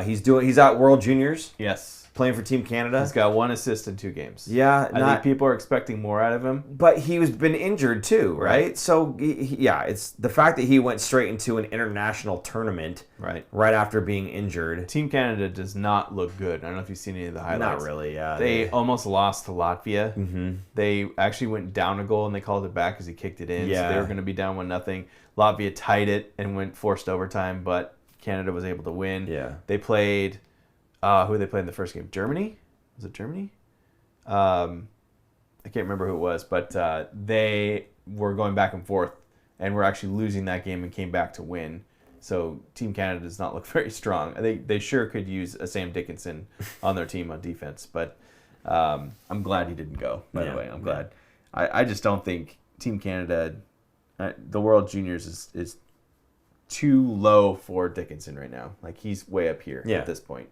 He's at World Juniors. Yes. Playing for Team Canada. He's got 1 assist in 2 games. Yeah. I think people are expecting more out of him. But he's been injured too, right? So, it's the fact that he went straight into an international tournament right after being injured. Team Canada does not look good. I don't know if you've seen any of the highlights. Not really, yeah. They almost lost to Latvia. Mm-hmm. They actually went down a goal and they called it back because he kicked it in. Yeah. So they were going to be down 1-0. Latvia tied it and went forced overtime, but Canada was able to win. Yeah. They played... who they played in the first game? Germany? Was it Germany? I can't remember who it was, but they were going back and forth and were actually losing that game and came back to win. So Team Canada does not look very strong. They sure could use a Sam Dickinson on their team on defense, but I'm glad he didn't go, by the way. I'm glad. I just don't think Team Canada, the World Juniors is too low for Dickinson right now. Like, he's way up here at this point.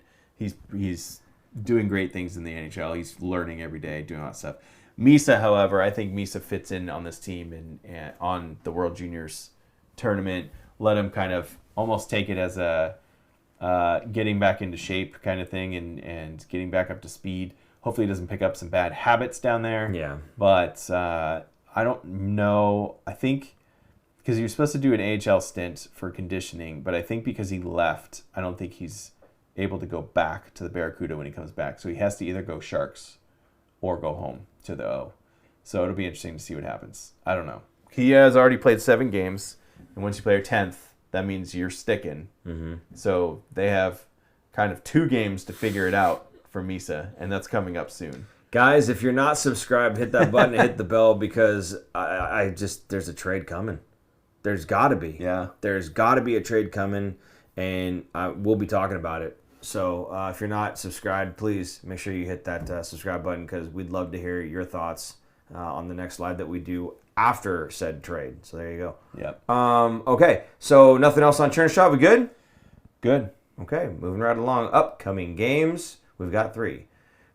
He's doing great things in the NHL. He's learning every day, doing all that stuff. Misa, however, I think Misa fits in on this team and on the World Juniors tournament. Let him kind of almost take it as a getting back into shape kind of thing and getting back up to speed. Hopefully he doesn't pick up some bad habits down there. Yeah. But I don't know. I think because he was supposed to do an AHL stint for conditioning, but I think because he left, I don't think he's able to go back to the Barracuda when he comes back. So he has to either go Sharks or go home to the O. So it'll be interesting to see what happens. I don't know. He has already played 7 games, and once you play your 10th, that means you're sticking. Mm-hmm. So they have kind of 2 games to figure it out for Misa, and that's coming up soon. Guys, if you're not subscribed, hit that button and hit the bell, because I just there's a trade coming. There's got to be. Yeah. There's got to be a trade coming, and we'll be talking about it. So if you're not subscribed, please make sure you hit that subscribe button, because we'd love to hear your thoughts on the next live that we do after said trade. So there you go. Yep. Okay, so nothing else on Chernyshov. We good? Good. Okay, moving right along. Upcoming games. We've got 3.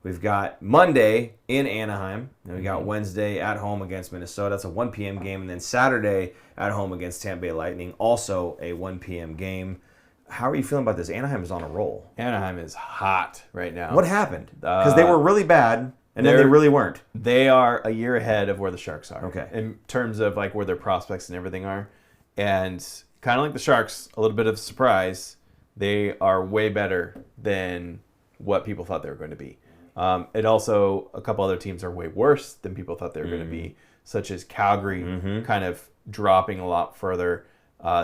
We've got Monday in Anaheim, and we got Wednesday at home against Minnesota. That's a 1 p.m. game, and then Saturday at home against Tampa Bay Lightning, also a 1 p.m. game. How are you feeling about this? Anaheim is on a roll. Anaheim is hot right now. What happened? Because they were really bad, and then they really weren't. They are a year ahead of where the Sharks are. Okay. In terms of like where their prospects and everything are. And kind of like the Sharks, a little bit of a surprise, they are way better than what people thought they were going to be. It also, a couple other teams are way worse than people thought they were going to be, such as Calgary kind of dropping a lot further.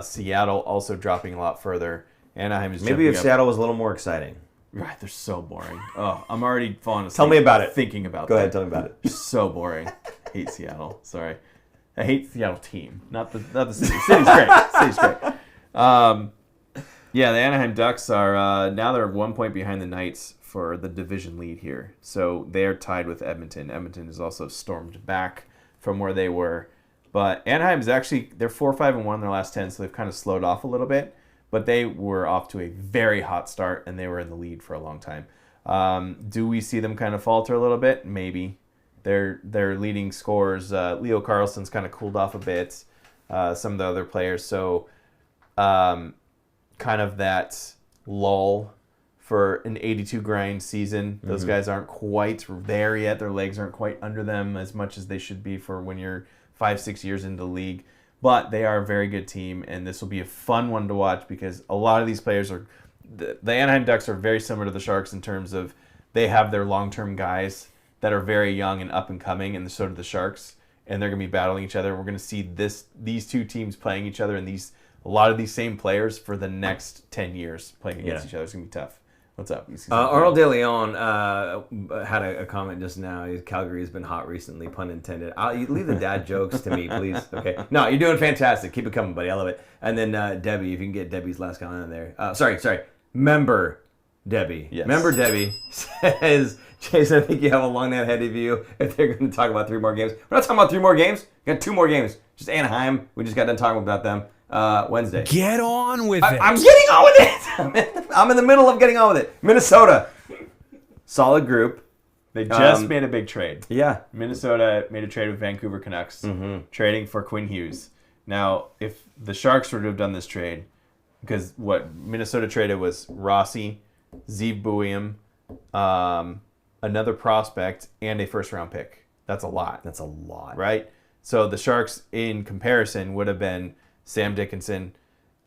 Seattle also dropping a lot further. Anaheim is maybe if Seattle was a little more exciting. Right, they're so boring. Oh, I'm already falling asleep. Tell me about it. Thinking about Go that. ahead, tell me about it. So boring. Hate Seattle. Sorry. I hate Seattle team, not the city. City's great. City's great. Yeah, the Anaheim Ducks are now they're 1 point behind the Knights for the division lead here. So they're tied with Edmonton. Edmonton has also stormed back from where they were. But Anaheim is actually, they're 4-5-1 in their last 10, so they've kind of slowed off a little bit. But they were off to a very hot start, and they were in the lead for a long time. Do we see them kind of falter a little bit? Maybe. Their leading scorers, Leo Carlson's kind of cooled off a bit. Some of the other players. So kind of that lull for an 82 grind season. Those guys aren't quite there yet. Their legs aren't quite under them as much as they should be for when you're 5-6 years into the league. But they are a very good team, and this will be a fun one to watch because a lot of these players are... The Anaheim Ducks are very similar to the Sharks in terms of they have their long-term guys that are very young and up and coming, and so do the Sharks, and they're going to be battling each other. We're going to see these two teams playing each other and a lot of these same players for the next 10 years playing against each other. It's going to be tough. What's up? Arnold De Leon had a comment just now. Calgary has been hot recently, pun intended. You leave the dad jokes to me, please. Okay. No, you're doing fantastic. Keep it coming, buddy. I love it. And then Debbie, if you can get Debbie's last comment in there. Sorry. Member Debbie. Yes. Member Debbie says, Jason, I think you have a long night ahead of you if they're going to talk about 3 more games. We're not talking about 3 more games. We got 2 more games. Just Anaheim. We just got done talking about them. Wednesday. Get on with it. I'm getting on with it. I'm in the middle of getting on with it. Minnesota. Solid group. They just made a big trade. Yeah. Minnesota made a trade with Vancouver Canucks, trading for Quinn Hughes. Now, if the Sharks were to have done this trade, because what Minnesota traded was Rossi, Zeev Buium, another prospect, and a first-round pick. That's a lot. That's a lot. Right? So the Sharks, in comparison, would have been Sam Dickinson,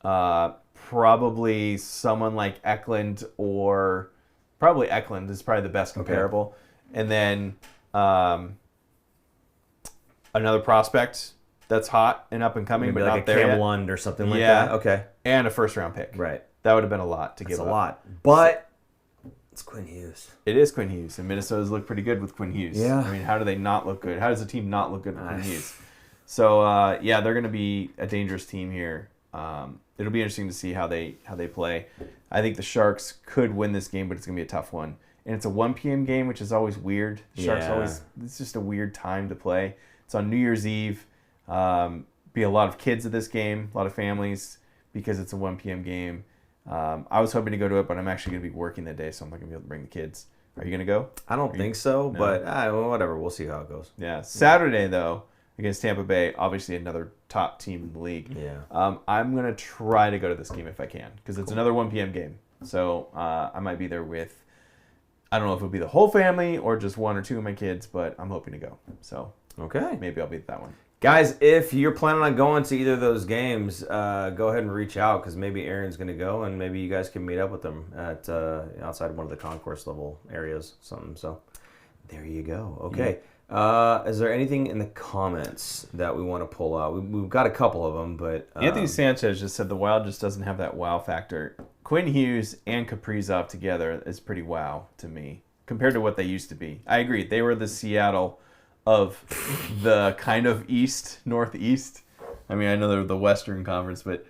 probably someone like Eklund, or probably Eklund is probably the best comparable. Okay. And then another prospect that's hot and up and coming, maybe but like not a there Cam yet. Lund or something like that. Okay. And a first-round pick. Right. That would have been a lot to give up. That's a lot. But it's Quinn Hughes. It is Quinn Hughes, and Minnesota's looked pretty good with Quinn Hughes. Yeah. I mean, how do they not look good? How does a team not look good with Quinn Hughes? So, they're going to be a dangerous team here. It'll be interesting to see how they play. I think the Sharks could win this game, but it's going to be a tough one. And it's a 1 p.m. game, which is always weird. The Sharks it's just a weird time to play. It's on New Year's Eve. Be a lot of kids at this game, a lot of families, because it's a 1 p.m. game. I was hoping to go to it, but I'm actually going to be working that day, so I'm not going to be able to bring the kids. Are you going to go? I don't think so, No. but whatever. We'll see how it goes. Yeah. Saturday, though, against Tampa Bay, obviously another top team in the league. Yeah. I'm going to try to go to this game if I can, because it's another 1 p.m. game. So I might be there with, I don't know if it'll be the whole family or just 1 or 2 of my kids, but I'm hoping to go. So okay, maybe I'll be at that one. Guys, if you're planning on going to either of those games, go ahead and reach out, because maybe Aaron's going to go, and maybe you guys can meet up with them at outside one of the concourse level areas, something. So there you go. Okay. Is there anything in the comments that we want to pull out? We've got a couple of them, but Anthony Sanchez just said the Wild just doesn't have that wow factor. Quinn Hughes and Kaprizov together is pretty wow to me compared to what they used to be. I agree. They were the Seattle of the kind of northeast. I mean, I know they're the Western Conference, but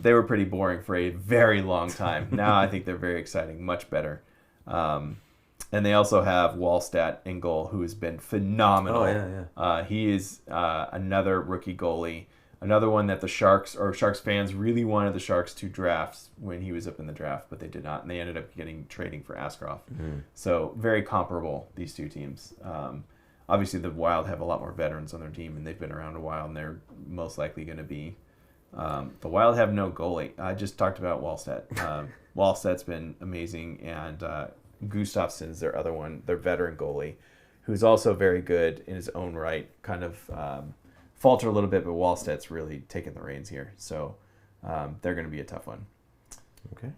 they were pretty boring for a very long time. Now I think they're very exciting, much better. And they also have Wallstat in goal, who has been phenomenal. Oh, yeah. He is another rookie goalie, Another one that the Sharks fans really wanted the Sharks to draft when he was up in the draft, but they did not, and they ended up trading for Askarov. So very comparable, these two teams. Obviously, the Wild have a lot more veterans on their team, and they've been around a while, and they're most likely going to be. The Wild have no goalie. I just talked about Wallstedt. Wallstedt's been amazing, and Gustafsson's their other one, their veteran goalie, who's also very good in his own right. Kind of falter a little bit, but Wallstedt's really taking the reins here. So they're going to be a tough one. Okay.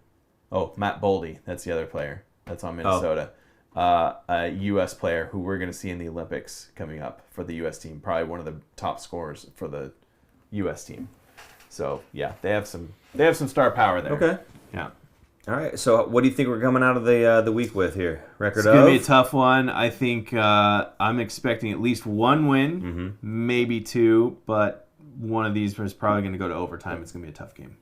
Oh, Matt Boldy. That's the other player. That's on Minnesota. A U.S. player who we're going to see in the Olympics coming up for the U.S. team. Probably one of the top scorers for the U.S. team. So, yeah, they have some star power there. Okay. Yeah. All right. So, what do you think we're coming out of the week with here? Record It's going to be a tough one. I think I'm expecting at least one win, maybe two, but one of these is probably going to go to overtime. It's going to be a tough game.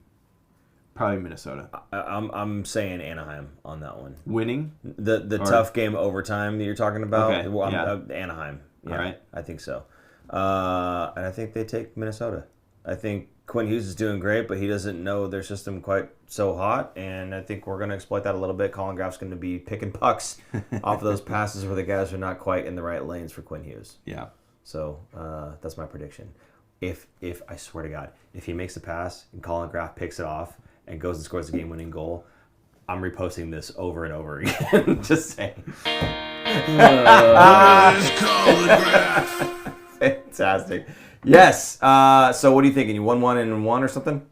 Probably Minnesota. I'm saying Anaheim on that one. Winning? The tough game overtime that you're talking about? Okay. Well, Yeah. Anaheim. Yeah, All right. I think so. And I think they take Minnesota. I think Quinn Hughes is doing great, but he doesn't know their system quite so hot, and I think we're going to exploit that a little bit. Collin Graf's going to be picking pucks off of those passes where the guys are not quite in the right lanes for Quinn Hughes. Yeah. So that's my prediction. If I swear to God, if he makes a pass and Collin Graf picks it off and goes and scores a game-winning goal, I'm reposting this over and over again. Just saying. Here's Collin Graf. Fantastic. Yes. So what are you thinking? You won one and one or something?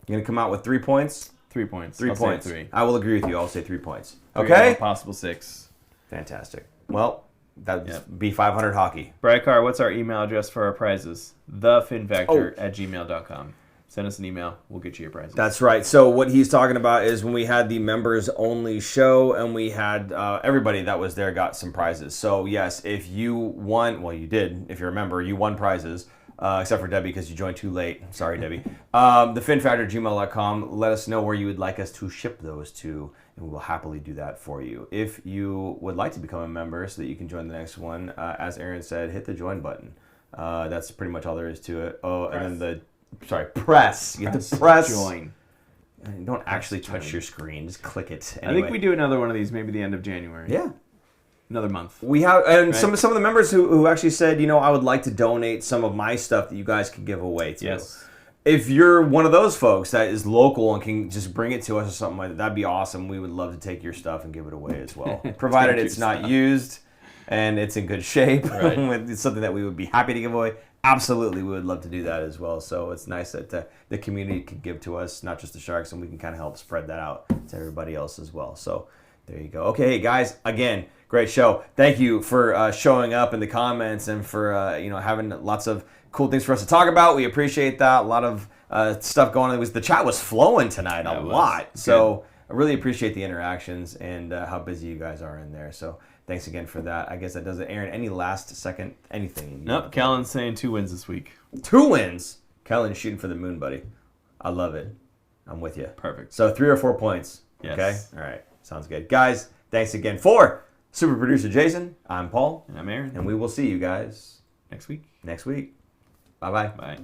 You're going to come out with 3 points? 3 points. 3 I'll points. Say 3. I will agree with you. I'll say 3 points. 3 Okay? Possible 6. Fantastic. Well, that'd be 500 hockey. Brightcar, what's our email address for our prizes? thefinfactor@gmail.com. Send us an email. We'll get you your prizes. That's right. So what he's talking about is when we had the members-only show and we had everybody that was there got some prizes. So, yes, if you won, well, you did. If you remember, you won prizes, except for Debbie because you joined too late. Sorry, Debbie. thefinfactor@gmail.com. Let us know where you would like us to ship those to, and we will happily do that for you. If you would like to become a member so that you can join the next one, as Aaron said, hit the join button. That's pretty much all there is to it. Oh, press. And then press. You have to press. Join. Don't actually touch your screen. Just click it. Anyway. I think we do another one of these maybe the end of January. Yeah. Another month. We have, and some of the members who actually said, I would like to donate some of my stuff that you guys can give away to. Yes. If you're one of those folks that is local and can just bring it to us or something like that, that'd be awesome. We would love to take your stuff and give it away as well, provided it's not used and it's in good shape. Right. It's something that we would be happy to give away. Absolutely, we would love to do that as well. So it's nice that the community can give to us, not just the Sharks, and we can kind of help spread that out to everybody else as well. So there you go. Okay, hey guys, again, great show. Thank you for showing up in the comments and for having lots of cool things for us to talk about. We appreciate that. A lot of stuff going on. The chat was flowing tonight a lot. So I really appreciate the interactions and how busy you guys are in there. So thanks again for that. I guess that does it. Aaron, any last second anything? Nope. Kellen's saying 2 wins this week. 2 wins. Kellen's shooting for the moon, buddy. I love it. I'm with you. Perfect. So 3 or 4 points. Yes. Okay? All right. Sounds good. Guys, thanks again for super producer Jason. I'm Paul. And I'm Aaron. And we will see you guys next week. Bye-bye. Bye.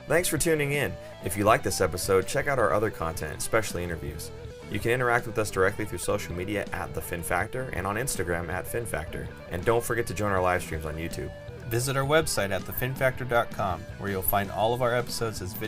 Thanks for tuning in. If you like this episode, check out our other content, especially interviews. You can interact with us directly through social media @TheFinFactor and on Instagram @FinFactor. And don't forget to join our live streams on YouTube. Visit our website at thefinfactor.com, where you'll find all of our episodes as video